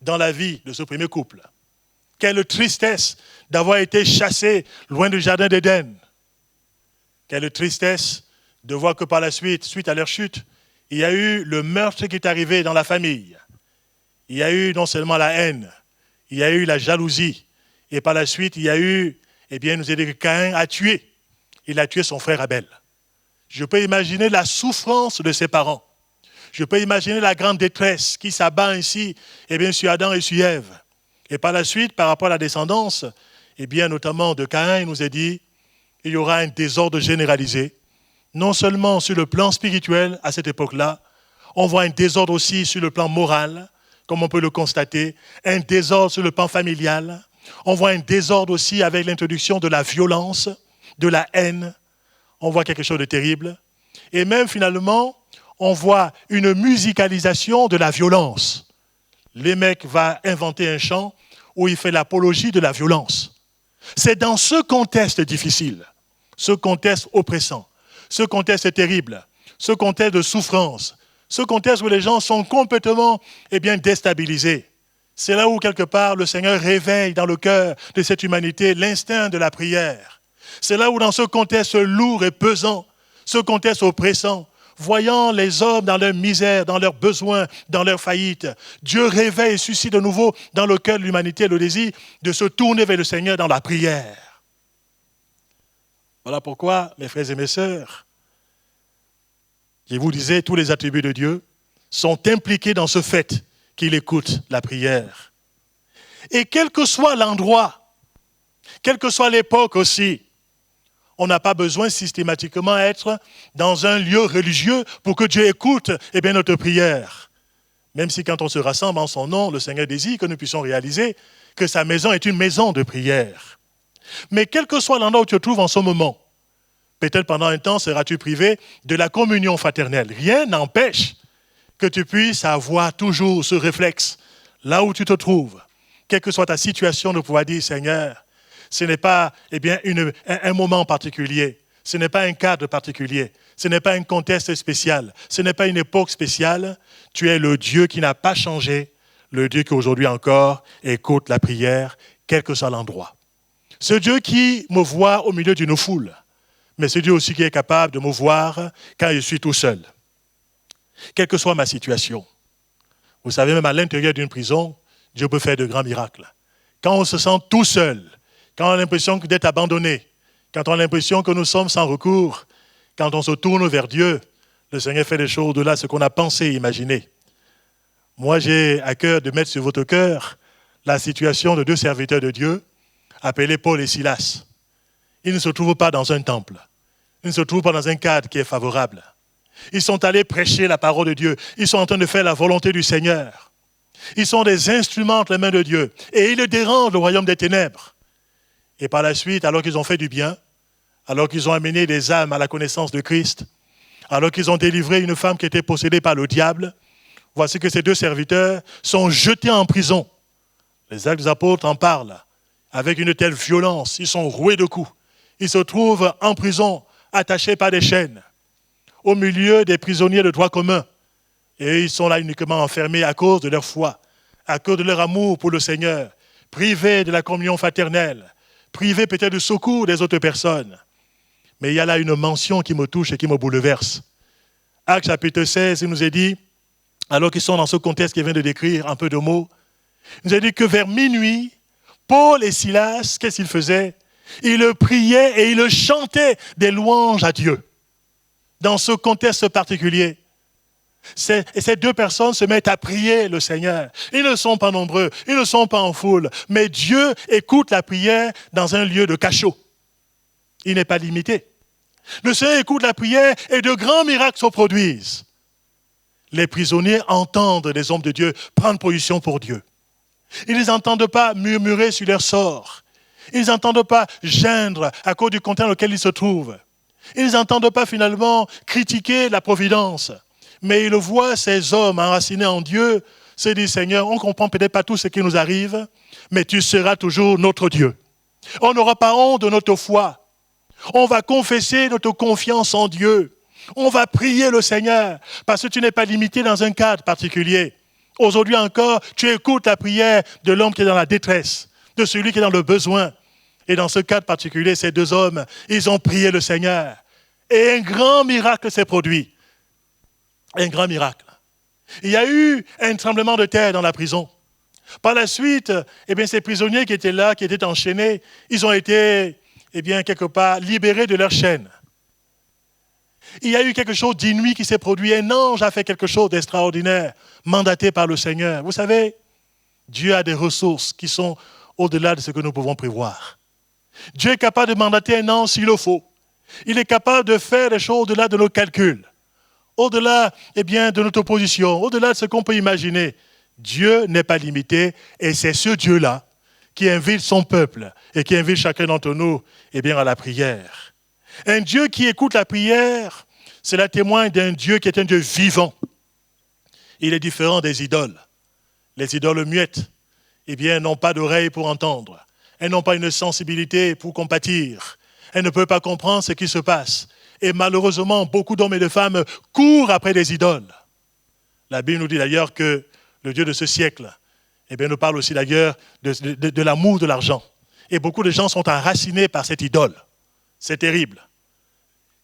dans la vie de ce premier couple. Quelle tristesse d'avoir été chassés loin du jardin d'Éden. Quelle tristesse de voir que par la suite, suite à leur chute, il y a eu le meurtre qui est arrivé dans la famille. Il y a eu non seulement la haine, il y a eu la jalousie. Et par la suite, il y a eu, nous a dit que Caïn a tué. Il a tué son frère Abel. Je peux imaginer la souffrance de ses parents. Je peux imaginer la grande détresse qui s'abat ainsi, sur Adam et sur Ève. Et par la suite, par rapport à la descendance, notamment de Caïn, il nous est dit, il y aura un désordre généralisé, non seulement sur le plan spirituel à cette époque-là, on voit un désordre aussi sur le plan moral, comme on peut le constater, un désordre sur le plan familial, on voit un désordre aussi avec l'introduction de la violence, de la haine, on voit quelque chose de terrible, et même finalement, on voit une musicalisation de la violence. Lémec va inventer un chant où il fait l'apologie de la violence. C'est dans ce contexte difficile, ce contexte oppressant, ce contexte terrible, ce contexte de souffrance, ce contexte où les gens sont complètement déstabilisés. C'est là où, quelque part, le Seigneur réveille dans le cœur de cette humanité l'instinct de la prière. C'est là où, dans ce contexte lourd et pesant, ce contexte oppressant, voyant les hommes dans leur misère, dans leurs besoins, dans leur faillite, Dieu réveille et suscite de nouveau dans le cœur de l'humanité le désir de se tourner vers le Seigneur dans la prière. Voilà pourquoi, mes frères et mes sœurs, je vous disais, tous les attributs de Dieu sont impliqués dans ce fait qu'il écoute la prière. Et quel que soit l'endroit, quelle que soit l'époque aussi, on n'a pas besoin systématiquement d'être dans un lieu religieux pour que Dieu écoute notre prière. Même si quand on se rassemble en son nom, le Seigneur désire que nous puissions réaliser que sa maison est une maison de prière. Mais quel que soit l'endroit où tu te trouves en ce moment, peut-être pendant un temps seras-tu privé de la communion fraternelle. Rien n'empêche que tu puisses avoir toujours ce réflexe, là où tu te trouves, quelle que soit ta situation, de pouvoir dire, Seigneur, ce n'est pas un moment particulier, ce n'est pas un cadre particulier, ce n'est pas un contexte spécial, ce n'est pas une époque spéciale. Tu es le Dieu qui n'a pas changé, le Dieu qui aujourd'hui encore écoute la prière, quel que soit l'endroit. Ce Dieu qui me voit au milieu d'une foule, mais ce Dieu aussi qui est capable de me voir quand je suis tout seul. Quelle que soit ma situation. Vous savez, même à l'intérieur d'une prison, Dieu peut faire de grands miracles. Quand on se sent tout seul, quand on a l'impression d'être abandonné, quand on a l'impression que nous sommes sans recours, quand on se tourne vers Dieu, le Seigneur fait des choses au-delà de ce qu'on a pensé et imaginé. Moi, j'ai à cœur de mettre sur votre cœur la situation de deux serviteurs de Dieu, appelés Paul et Silas. Ils ne se trouvent pas dans un temple. Ils ne se trouvent pas dans un cadre qui est favorable. Ils sont allés prêcher la parole de Dieu. Ils sont en train de faire la volonté du Seigneur. Ils sont des instruments entre les mains de Dieu. Et ils dérangent le royaume des ténèbres. Et par la suite, alors qu'ils ont fait du bien, alors qu'ils ont amené des âmes à la connaissance de Christ, alors qu'ils ont délivré une femme qui était possédée par le diable, voici que ces deux serviteurs sont jetés en prison. Les Actes des Apôtres en parlent avec une telle violence. Ils sont roués de coups. Ils se trouvent en prison, attachés par des chaînes, au milieu des prisonniers de droit commun. Et ils sont là uniquement enfermés à cause de leur foi, à cause de leur amour pour le Seigneur, privés de la communion fraternelle, privés peut-être du secours des autres personnes. Mais il y a là une mention qui me touche et qui me bouleverse. Actes chapitre 16, il nous est dit, alors qu'ils sont dans ce contexte qu'il vient de décrire, un peu de mots, il nous a dit que vers minuit, Paul et Silas, qu'est-ce qu'ils faisaient? Ils priaient et ils chantaient des louanges à Dieu. dans ce contexte particulier. Et ces deux personnes se mettent à prier le Seigneur. Ils ne sont pas nombreux, ils ne sont pas en foule, mais Dieu écoute la prière dans un lieu de cachot. Il n'est pas limité. Le Seigneur écoute la prière et de grands miracles se produisent. Les prisonniers entendent les hommes de Dieu prendre position pour Dieu. Ils n'entendent pas murmurer sur leur sort. Ils n'entendent pas geindre à cause du contexte dans lequel ils se trouvent. Ils n'entendent pas finalement critiquer la providence. Mais ils voient ces hommes enracinés en Dieu, se disent, Seigneur, on ne comprend peut-être pas tout ce qui nous arrive, mais tu seras toujours notre Dieu. On n'aura pas honte de notre foi. On va confesser notre confiance en Dieu. On va prier le Seigneur, parce que tu n'es pas limité dans un cadre particulier. Aujourd'hui encore, tu écoutes la prière de l'homme qui est dans la détresse, de celui qui est dans le besoin. Et dans ce cadre particulier, ces deux hommes, ils ont prié le Seigneur. Et un grand miracle s'est produit. Un grand miracle. Il y a eu un tremblement de terre dans la prison. Par la suite, ces prisonniers qui étaient là, qui étaient enchaînés, ils ont été, quelque part, libérés de leurs chaînes. Il y a eu quelque chose d'inouï qui s'est produit. Un ange a fait quelque chose d'extraordinaire, mandaté par le Seigneur. Vous savez, Dieu a des ressources qui sont au-delà de ce que nous pouvons prévoir. Dieu est capable de mandater un ange s'il le faut. Il est capable de faire des choses au-delà de nos calculs, au-delà de notre position, au-delà de ce qu'on peut imaginer. Dieu n'est pas limité et c'est ce Dieu-là qui invite son peuple et qui invite chacun d'entre nous à la prière. Un Dieu qui écoute la prière, cela témoigne d'un Dieu qui est un Dieu vivant. Il est différent des idoles. Les idoles muettes, n'ont pas d'oreille pour entendre. Elles n'ont pas une sensibilité pour compatir. Elles ne peuvent pas comprendre ce qui se passe. Et malheureusement, beaucoup d'hommes et de femmes courent après des idoles. La Bible nous dit d'ailleurs que le Dieu de ce siècle, nous parle aussi d'ailleurs de l'amour de l'argent. Et beaucoup de gens sont enracinés par cette idole. C'est terrible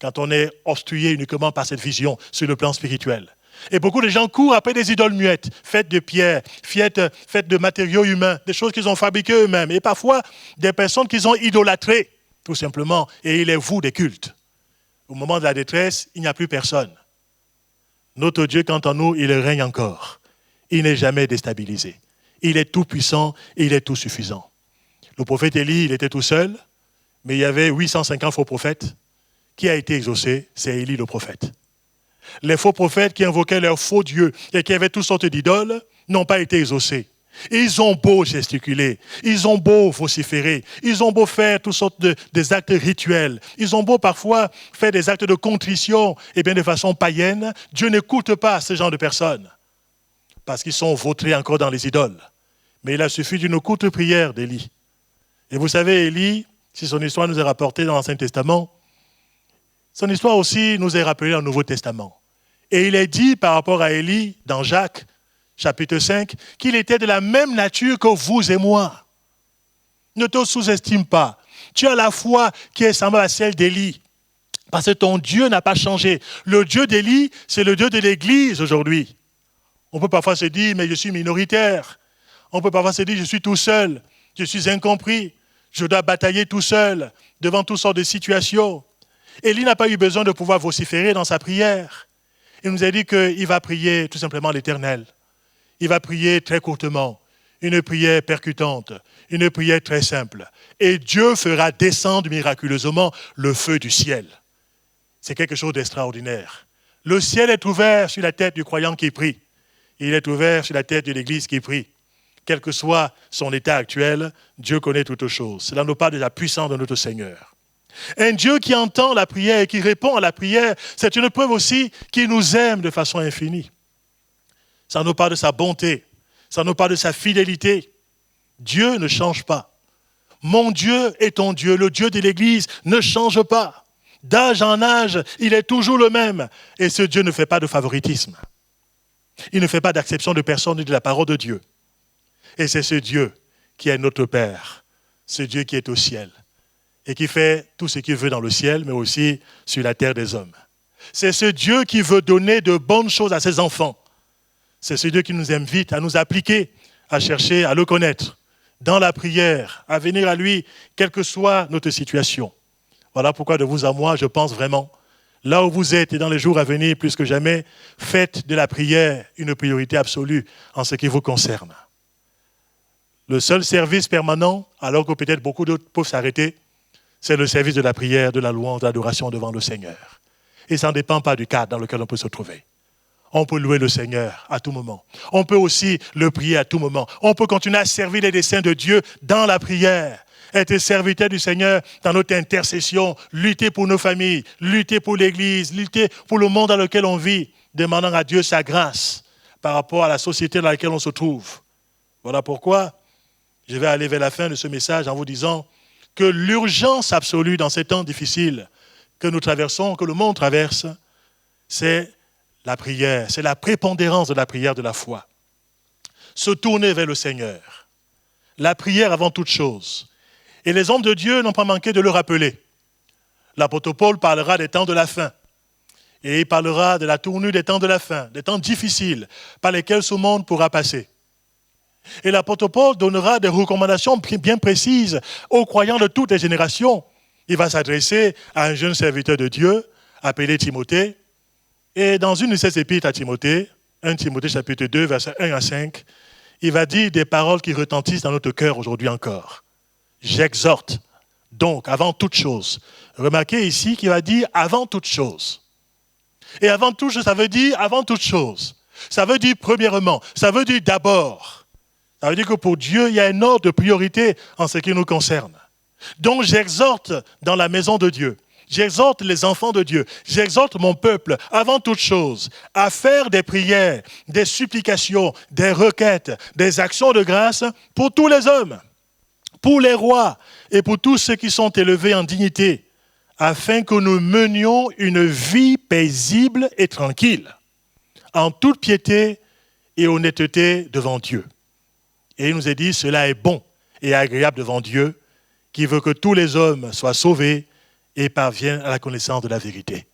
quand on est obstrué uniquement par cette vision sur le plan spirituel. Et beaucoup de gens courent après des idoles muettes, faites de pierre, faites de matériaux humains, des choses qu'ils ont fabriquées eux-mêmes. Et parfois, des personnes qu'ils ont idolâtrées, tout simplement, et ils les vouent des cultes. Au moment de la détresse, il n'y a plus personne. Notre Dieu, quant à nous, il règne encore. Il n'est jamais déstabilisé. Il est tout puissant et il est tout suffisant. Le prophète Élie, il était tout seul, mais il y avait 850 faux prophètes. Qui a été exaucé? C'est Élie le prophète. Les faux prophètes qui invoquaient leurs faux dieux et qui avaient toutes sortes d'idoles n'ont pas été exaucés. Ils ont beau gesticuler, ils ont beau vociférer, ils ont beau faire toutes sortes des actes rituels, ils ont beau parfois faire des actes de contrition de façon païenne. Dieu n'écoute pas ce genre de personnes parce qu'ils sont vautrés encore dans les idoles. Mais il a suffi d'une courte prière d'Élie. Et vous savez, Élie, si son histoire nous est rapportée dans l'Ancien Testament, son histoire aussi nous est rappelée dans le Nouveau Testament. Et il est dit par rapport à Élie, dans Jacques, chapitre 5, qu'il était de la même nature que vous et moi. Ne te sous-estime pas. Tu as la foi qui est semblable à celle d'Élie. Parce que ton Dieu n'a pas changé. Le Dieu d'Élie, c'est le Dieu de l'Église aujourd'hui. On peut parfois se dire, mais je suis minoritaire. On peut parfois se dire, je suis tout seul. Je suis incompris. Je dois batailler tout seul devant toutes sortes de situations. Élie n'a pas eu besoin de pouvoir vociférer dans sa prière. Il nous a dit qu'il va prier tout simplement l'Éternel. Il va prier très courtement, une prière percutante, une prière très simple. Et Dieu fera descendre miraculeusement le feu du ciel. C'est quelque chose d'extraordinaire. Le ciel est ouvert sur la tête du croyant qui prie. Il est ouvert sur la tête de l'Église qui prie. Quel que soit son état actuel, Dieu connaît toutes choses. Cela nous parle de la puissance de notre Seigneur. Un Dieu qui entend la prière et qui répond à la prière, c'est une preuve aussi qu'il nous aime de façon infinie. Ça nous parle de sa bonté, ça nous parle de sa fidélité. Dieu ne change pas. Mon Dieu est ton Dieu, le Dieu de l'Église ne change pas. D'âge en âge, il est toujours le même. Et ce Dieu ne fait pas de favoritisme. Il ne fait pas d'acception de personne ni de la parole de Dieu. Et c'est ce Dieu qui est notre Père, ce Dieu qui est au ciel. Et qui fait tout ce qu'il veut dans le ciel, mais aussi sur la terre des hommes. C'est ce Dieu qui veut donner de bonnes choses à ses enfants. C'est ce Dieu qui nous invite à nous appliquer, à chercher à le connaître, dans la prière, à venir à lui, quelle que soit notre situation. Voilà pourquoi de vous à moi, je pense vraiment, Là où vous êtes et dans les jours à venir, plus que jamais, faites de la prière une priorité absolue en ce qui vous concerne. Le seul service permanent, alors que peut-être beaucoup d'autres peuvent s'arrêter, c'est le service de la prière, de la louange, de l'adoration devant le Seigneur. Et ça ne dépend pas du cadre dans lequel on peut se trouver. On peut louer le Seigneur à tout moment. On peut aussi le prier à tout moment. On peut continuer à servir les desseins de Dieu dans la prière. Être serviteur du Seigneur dans notre intercession, lutter pour nos familles, lutter pour l'Église, lutter pour le monde dans lequel on vit, demandant à Dieu sa grâce par rapport à la société dans laquelle on se trouve. Voilà pourquoi je vais aller vers la fin de ce message en vous disant que l'urgence absolue dans ces temps difficiles que nous traversons, que le monde traverse, c'est la prière, c'est la prépondérance de la prière de la foi. Se tourner vers le Seigneur. La prière avant toute chose. Et les hommes de Dieu n'ont pas manqué de le rappeler. L'apôtre Paul parlera des temps de la fin. Et il parlera de la tournure des temps de la fin, des temps difficiles par lesquels ce monde pourra passer. Et l'apôtre Paul donnera des recommandations bien précises aux croyants de toutes les générations. Il va s'adresser à un jeune serviteur de Dieu, appelé Timothée. Et dans une de ses épîtres à Timothée, 1 Timothée chapitre 2, versets 1 à 5, il va dire des paroles qui retentissent dans notre cœur aujourd'hui encore. J'exhorte donc avant toute chose. Remarquez ici qu'il va dire avant toute chose. Et avant toute chose, ça veut dire avant toute chose. Ça veut dire premièrement, ça veut dire d'abord. Ça veut dire que pour Dieu, il y a un ordre de priorité en ce qui nous concerne. Donc j'exhorte dans la maison de Dieu. J'exhorte les enfants de Dieu, j'exhorte mon peuple, avant toute chose, à faire des prières, des supplications, des requêtes, des actions de grâce pour tous les hommes, pour les rois et pour tous ceux qui sont élevés en dignité, afin que nous menions une vie paisible et tranquille, en toute piété et honnêteté devant Dieu. Et il nous est dit, cela est bon et agréable devant Dieu, qui veut que tous les hommes soient sauvés et parviennent à la connaissance de la vérité.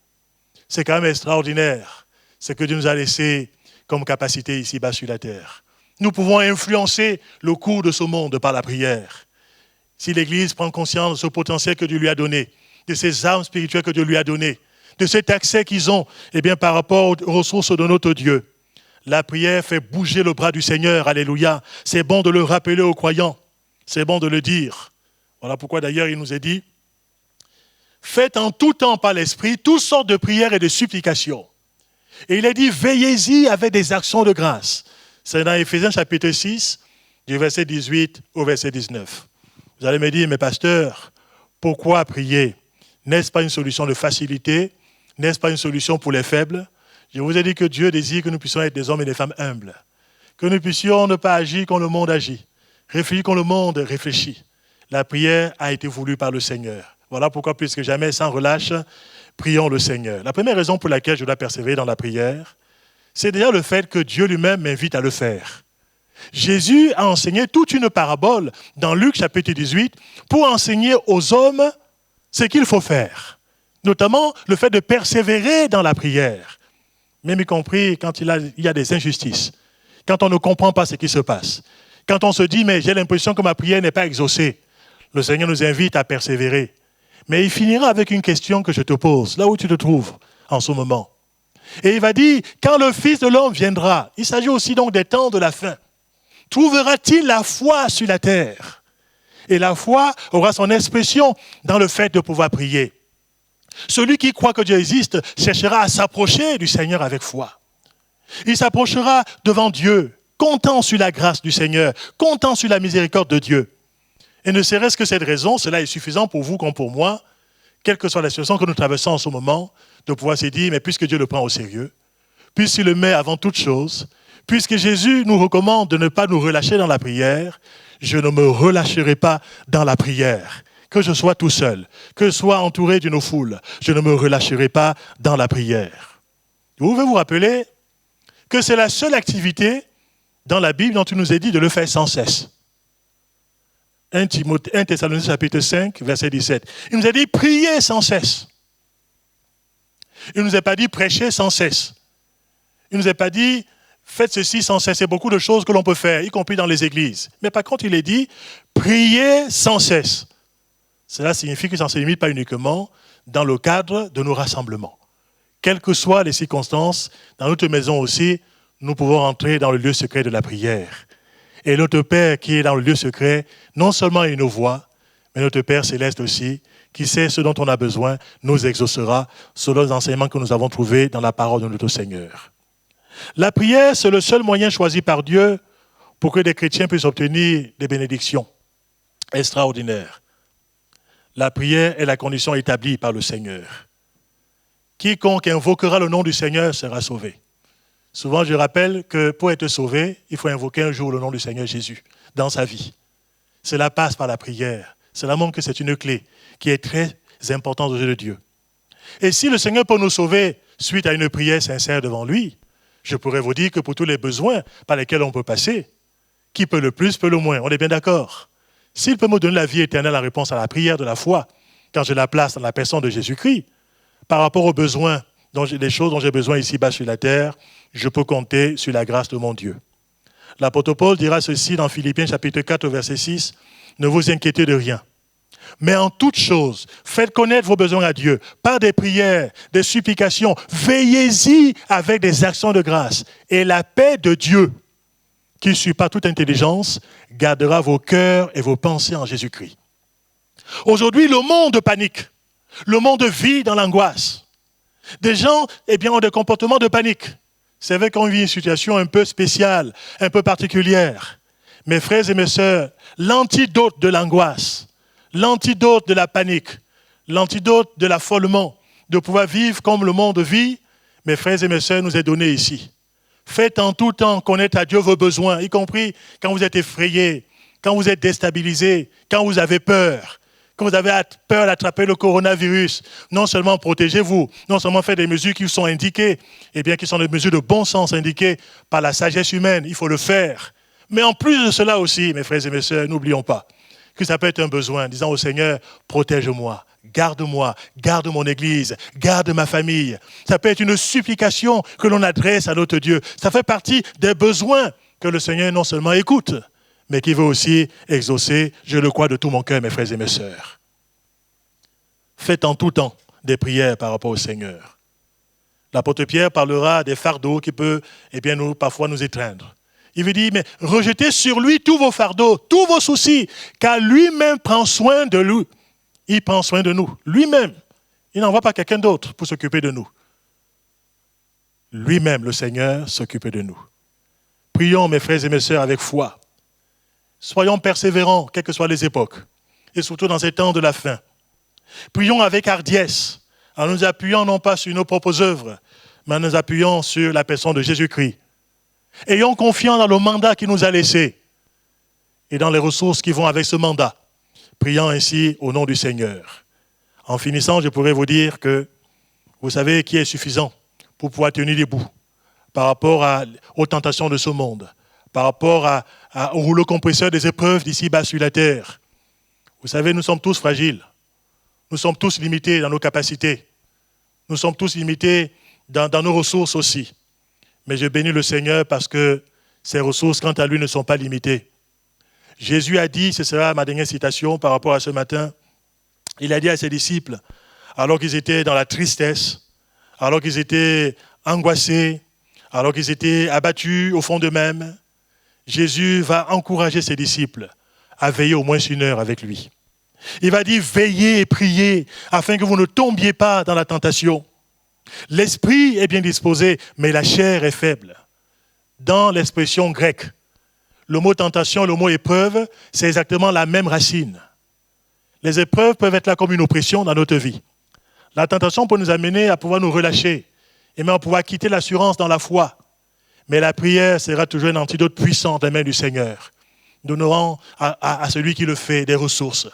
C'est quand même extraordinaire ce que Dieu nous a laissé comme capacité ici-bas sur la terre. Nous pouvons influencer le cours de ce monde par la prière. Si l'Église prend conscience de ce potentiel que Dieu lui a donné, de ces armes spirituelles que Dieu lui a données, de cet accès qu'ils ont par rapport aux ressources de notre Dieu. La prière fait bouger le bras du Seigneur, alléluia. C'est bon de le rappeler aux croyants, c'est bon de le dire. Voilà pourquoi d'ailleurs il nous est dit, faites en tout temps par l'Esprit toutes sortes de prières et de supplications. Et il est dit, veillez-y avec des actions de grâce. C'est dans Éphésiens chapitre 6, du verset 18 au verset 19. Vous allez me dire, mais pasteur, pourquoi prier? N'est-ce pas une solution de facilité? N'est-ce pas une solution pour les faibles? Je vous ai dit que Dieu désire que nous puissions être des hommes et des femmes humbles. Que nous puissions ne pas agir comme le monde agit. Réfléchir comme le monde réfléchit. La prière a été voulue par le Seigneur. Voilà pourquoi, plus que jamais, sans relâche, prions le Seigneur. La première raison pour laquelle je dois persévérer dans la prière, c'est déjà le fait que Dieu lui-même m'invite à le faire. Jésus a enseigné toute une parabole dans Luc chapitre 18 pour enseigner aux hommes ce qu'il faut faire. Notamment le fait de persévérer dans la prière. Même y compris quand il y a des injustices. Quand on ne comprend pas ce qui se passe. Quand on se dit, mais j'ai l'impression que ma prière n'est pas exaucée. Le Seigneur nous invite à persévérer. Mais il finira avec une question que je te pose, là où tu te trouves en ce moment. Et il va dire, quand le Fils de l'homme viendra, il s'agit aussi donc des temps de la fin, trouvera-t-il la foi sur la terre? Et la foi aura son expression dans le fait de pouvoir prier. Celui qui croit que Dieu existe cherchera à s'approcher du Seigneur avec foi. Il s'approchera devant Dieu, comptant sur la grâce du Seigneur, comptant sur la miséricorde de Dieu. Et ne serait-ce que cette raison, cela est suffisant pour vous comme pour moi, quelle que soit la situation que nous traversons en ce moment, de pouvoir se dire, mais puisque Dieu le prend au sérieux, puisqu'il le met avant toute chose, puisque Jésus nous recommande de ne pas nous relâcher dans la prière, je ne me relâcherai pas dans la prière. Que je sois tout seul, que je sois entouré d'une foule, je ne me relâcherai pas dans la prière. Vous pouvez vous rappeler que c'est la seule activité dans la Bible dont il nous est dit de le faire sans cesse. 1 Thessaloniciens chapitre 5, verset 17. Il nous a dit priez sans cesse. Il ne nous a pas dit prêcher sans cesse. Il ne nous a pas dit faites ceci sans cesse. Il y a beaucoup de choses que l'on peut faire, y compris dans les églises. Mais par contre, il est dit priez sans cesse. Cela signifie que ça ne se limite pas uniquement dans le cadre de nos rassemblements. quelles que soient les circonstances, dans notre maison aussi, nous pouvons rentrer dans le lieu secret de la prière. Et notre Père qui est dans le lieu secret, non seulement il nous voit, mais notre Père céleste aussi, qui sait ce dont on a besoin, nous exaucera selon les enseignements que nous avons trouvés dans la parole de notre Seigneur. La prière, c'est le seul moyen choisi par Dieu pour que des chrétiens puissent obtenir des bénédictions extraordinaires. La prière est la condition établie par le Seigneur. Quiconque invoquera le nom du Seigneur sera sauvé. Souvent, je rappelle que pour être sauvé, il faut invoquer un jour le nom du Seigneur Jésus dans sa vie. Cela passe par la prière. Cela montre que c'est une clé qui est très importante aux yeux de Dieu. Et si le Seigneur peut nous sauver suite à une prière sincère devant lui, je pourrais vous dire que pour tous les besoins par lesquels on peut passer, qui peut le plus, peut le moins. On est bien d'accord. S'il peut me donner la vie éternelle en réponse à la prière de la foi, quand je la place dans la personne de Jésus-Christ, par rapport aux besoins, des choses dont j'ai besoin ici-bas sur la terre, je peux compter sur la grâce de mon Dieu. L'apôtre Paul dira ceci dans Philippiens chapitre 4, verset 6, « Ne vous inquiétez de rien, mais en toute chose, faites connaître vos besoins à Dieu, par des prières, des supplications, veillez-y avec des actions de grâce, et la paix de Dieu, qui surpasse toute intelligence, gardera vos cœurs et vos pensées en Jésus-Christ. » Aujourd'hui, le monde panique. Le monde vit dans l'angoisse. Des gens ont des comportements de panique. C'est vrai qu'on vit une situation un peu spéciale, un peu particulière. Mes frères et mes sœurs, l'antidote de l'angoisse, l'antidote de la panique, l'antidote de l'affolement, de pouvoir vivre comme le monde vit, mes frères et mes sœurs, nous est donné ici. Faites en tout temps connaître à Dieu vos besoins, y compris quand vous êtes effrayés, quand vous êtes déstabilisés, quand vous avez peur. Quand vous avez peur d'attraper le coronavirus, non seulement protégez-vous, non seulement faites des mesures qui vous sont indiquées, qui sont des mesures de bon sens indiquées par la sagesse humaine, il faut le faire. Mais en plus de cela aussi, mes frères et mes sœurs, n'oublions pas que ça peut être un besoin, disant au Seigneur, protège-moi, garde mon église, garde ma famille. Ça peut être une supplication que l'on adresse à notre Dieu. Ça fait partie des besoins que le Seigneur non seulement écoute, mais qui veut aussi exaucer, je le crois de tout mon cœur, mes frères et mes sœurs. Faites en tout temps des prières par rapport au Seigneur. L'apôtre Pierre parlera des fardeaux qui peuvent parfois nous étreindre. Il veut dire, mais rejetez sur lui tous vos fardeaux, tous vos soucis, car lui-même prend soin de nous. Il prend soin de nous, lui-même. Il n'envoie pas quelqu'un d'autre pour s'occuper de nous. Lui-même, le Seigneur, s'occupe de nous. Prions, mes frères et mes sœurs, avec foi. Soyons persévérants, quelles que soient les époques, et surtout dans ces temps de la fin. Prions avec hardiesse, en nous appuyant non pas sur nos propres œuvres, mais en nous appuyant sur la personne de Jésus-Christ. Ayons confiance dans le mandat qu'il nous a laissé et dans les ressources qui vont avec ce mandat. Prions ainsi au nom du Seigneur. En finissant, je pourrais vous dire que vous savez qui est suffisant pour pouvoir tenir debout par rapport aux tentations de ce monde, par rapport au rouleau compresseur des épreuves d'ici-bas sur la terre. Vous savez, nous sommes tous fragiles. Nous sommes tous limités dans nos capacités. Nous sommes tous limités dans nos ressources aussi. Mais je bénis le Seigneur parce que ses ressources, quant à lui, ne sont pas limitées. Jésus a dit, ce sera ma dernière citation par rapport à ce matin, il a dit à ses disciples, alors qu'ils étaient dans la tristesse, alors qu'ils étaient angoissés, alors qu'ils étaient abattus au fond d'eux-mêmes, Jésus va encourager ses disciples à veiller au moins 1 heure avec lui. Il va dire, veillez et priez afin que vous ne tombiez pas dans la tentation. L'esprit est bien disposé, mais la chair est faible. Dans l'expression grecque, le mot tentation, le mot épreuve, c'est exactement la même racine. Les épreuves peuvent être là comme une oppression dans notre vie. La tentation peut nous amener à pouvoir nous relâcher et même à pouvoir quitter l'assurance dans la foi. Mais la prière sera toujours un antidote puissant dans les mains du Seigneur. Nous donnerons à celui qui le fait des ressources,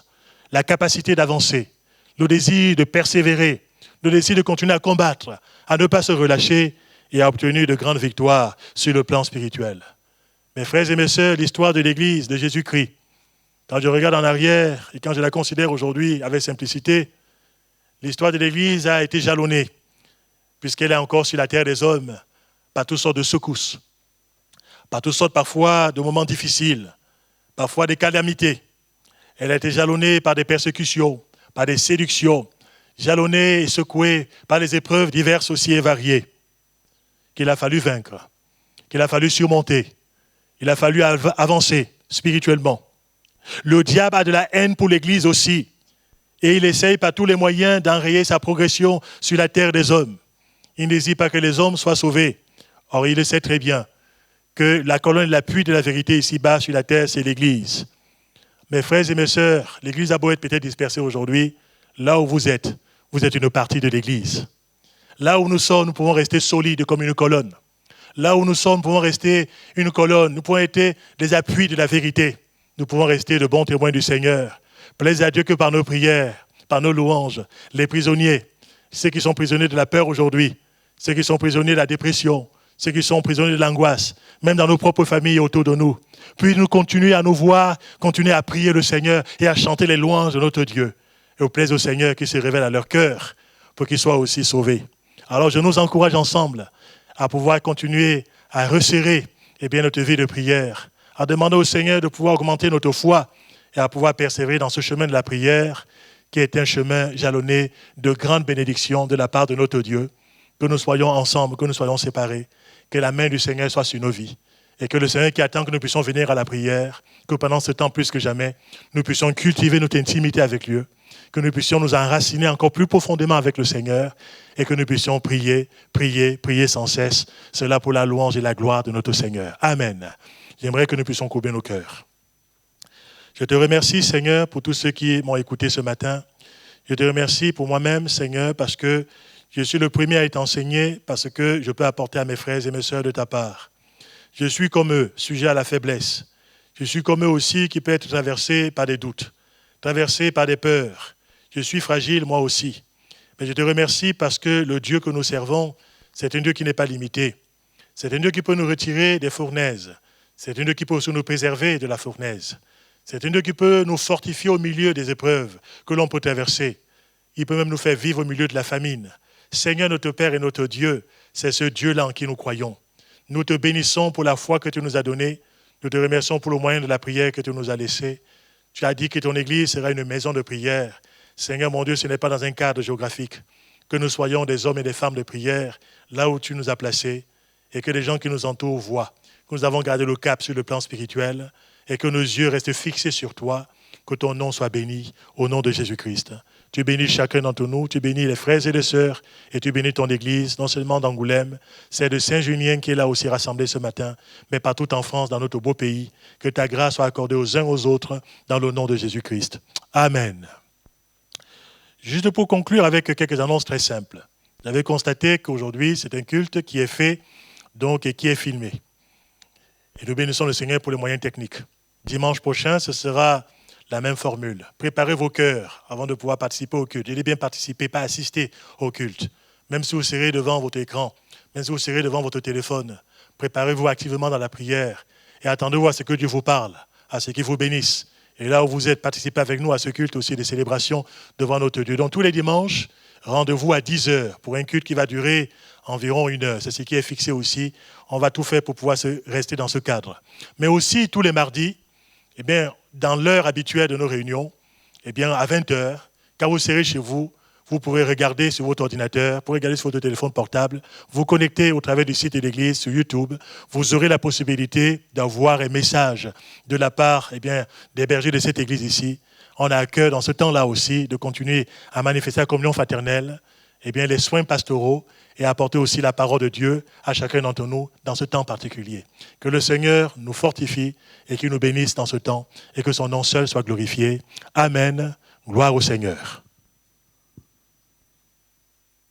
la capacité d'avancer, le désir de persévérer, le désir de continuer à combattre, à ne pas se relâcher et à obtenir de grandes victoires sur le plan spirituel. Mes frères et mes sœurs, l'histoire de l'Église de Jésus-Christ, quand je regarde en arrière et quand je la considère aujourd'hui avec simplicité, l'histoire de l'Église a été jalonnée, puisqu'elle est encore sur la terre des hommes, par toutes sortes de secousses, par toutes sortes parfois de moments difficiles, parfois des calamités. Elle a été jalonnée par des persécutions, par des séductions, jalonné et secoué par les épreuves diverses aussi et variées, qu'il a fallu vaincre, qu'il a fallu surmonter, il a fallu avancer spirituellement. Le diable a de la haine pour l'Église aussi, et il essaye par tous les moyens d'enrayer sa progression sur la terre des hommes. Il n'hésite pas que les hommes soient sauvés. Or, il le sait très bien que la colonne et l'appui de la vérité ici-bas sur la terre, c'est l'Église. Mes frères et mes sœurs, l'Église a beau être peut-être dispersée aujourd'hui, là où vous êtes une partie de l'Église. Là où nous sommes, nous pouvons rester solides comme une colonne. Là où nous sommes, nous pouvons rester une colonne. Nous pouvons être des appuis de la vérité. Nous pouvons rester de bons témoins du Seigneur. Plaise à Dieu que par nos prières, par nos louanges, les prisonniers, ceux qui sont prisonniers de la peur aujourd'hui, ceux qui sont prisonniers de la dépression, ceux qui sont prisonniers de l'angoisse, même dans nos propres familles autour de nous, puis nous continuer à nous voir, continuer à prier le Seigneur et à chanter les louanges de notre Dieu. Et au plaise au Seigneur qui se révèle à leur cœur pour qu'ils soient aussi sauvés. Alors je nous encourage ensemble à pouvoir continuer à resserrer notre vie de prière, à demander au Seigneur de pouvoir augmenter notre foi et à pouvoir persévérer dans ce chemin de la prière qui est un chemin jalonné de grandes bénédictions de la part de notre Dieu. Que nous soyons ensemble, que nous soyons séparés, que la main du Seigneur soit sur nos vies et que le Seigneur qui attend que nous puissions venir à la prière, que pendant ce temps plus que jamais, nous puissions cultiver notre intimité avec lui, que nous puissions nous enraciner encore plus profondément avec le Seigneur et que nous puissions prier, prier, prier sans cesse, cela pour la louange et la gloire de notre Seigneur. Amen. J'aimerais que nous puissions courber nos cœurs. Je te remercie, Seigneur, pour tous ceux qui m'ont écouté ce matin. Je te remercie pour moi-même, Seigneur, parce que je suis le premier à être enseigné, parce que je peux apporter à mes frères et mes sœurs de ta part. Je suis comme eux, sujet à la faiblesse. Je suis comme eux aussi qui peut être traversé par des doutes, traversé par des peurs. Je suis fragile, moi aussi. Mais je te remercie parce que le Dieu que nous servons, c'est un Dieu qui n'est pas limité. C'est un Dieu qui peut nous retirer des fournaises. C'est un Dieu qui peut aussi nous préserver de la fournaise. C'est un Dieu qui peut nous fortifier au milieu des épreuves que l'on peut traverser. Il peut même nous faire vivre au milieu de la famine. Seigneur, notre Père et notre Dieu, c'est ce Dieu-là en qui nous croyons. Nous te bénissons pour la foi que tu nous as donnée. Nous te remercions pour le moyen de la prière que tu nous as laissé. Tu as dit que ton Église sera une maison de prière. Seigneur, mon Dieu, ce n'est pas dans un cadre géographique. Que nous soyons des hommes et des femmes de prière, là où tu nous as placés, et que les gens qui nous entourent voient que nous avons gardé le cap sur le plan spirituel, et que nos yeux restent fixés sur toi, que ton nom soit béni au nom de Jésus-Christ. Tu bénis chacun d'entre nous, tu bénis les frères et les sœurs, et tu bénis ton Église, non seulement d'Angoulême, c'est de Saint-Junien qui est là aussi rassemblé ce matin, mais partout en France, dans notre beau pays. Que ta grâce soit accordée aux uns aux autres, dans le nom de Jésus-Christ. Amen. Juste pour conclure avec quelques annonces très simples. Vous avez constaté qu'aujourd'hui, c'est un culte qui est fait et qui est filmé. Et nous bénissons le Seigneur pour les moyens techniques. Dimanche prochain, ce sera la même formule. Préparez vos cœurs avant de pouvoir participer au culte. Allez bien participer, pas assister au culte. Même si vous serez devant votre écran, même si vous serez devant votre téléphone, préparez-vous activement dans la prière et attendez-vous à ce que Dieu vous parle, à ce qu'il vous bénisse. Et là où vous êtes, participez avec nous à ce culte aussi des célébrations devant notre Dieu. Donc tous les dimanches, rendez-vous à 10h pour un culte qui va durer environ 1 heure. C'est ce qui est fixé aussi. On va tout faire pour pouvoir rester dans ce cadre. Mais aussi tous les mardis, dans l'heure habituelle de nos réunions, à 20h, quand vous serez chez vous, vous pourrez regarder sur votre ordinateur, vous pourrez regarder sur votre téléphone portable, vous connecter au travers du site de l'Église sur YouTube. Vous aurez la possibilité d'avoir un message de la part des bergers de cette Église ici. On a à cœur dans ce temps-là aussi de continuer à manifester la communion fraternelle, les soins pastoraux et apporter aussi la parole de Dieu à chacun d'entre nous dans ce temps particulier. Que le Seigneur nous fortifie et qu'il nous bénisse dans ce temps et que son nom seul soit glorifié. Amen. Gloire au Seigneur.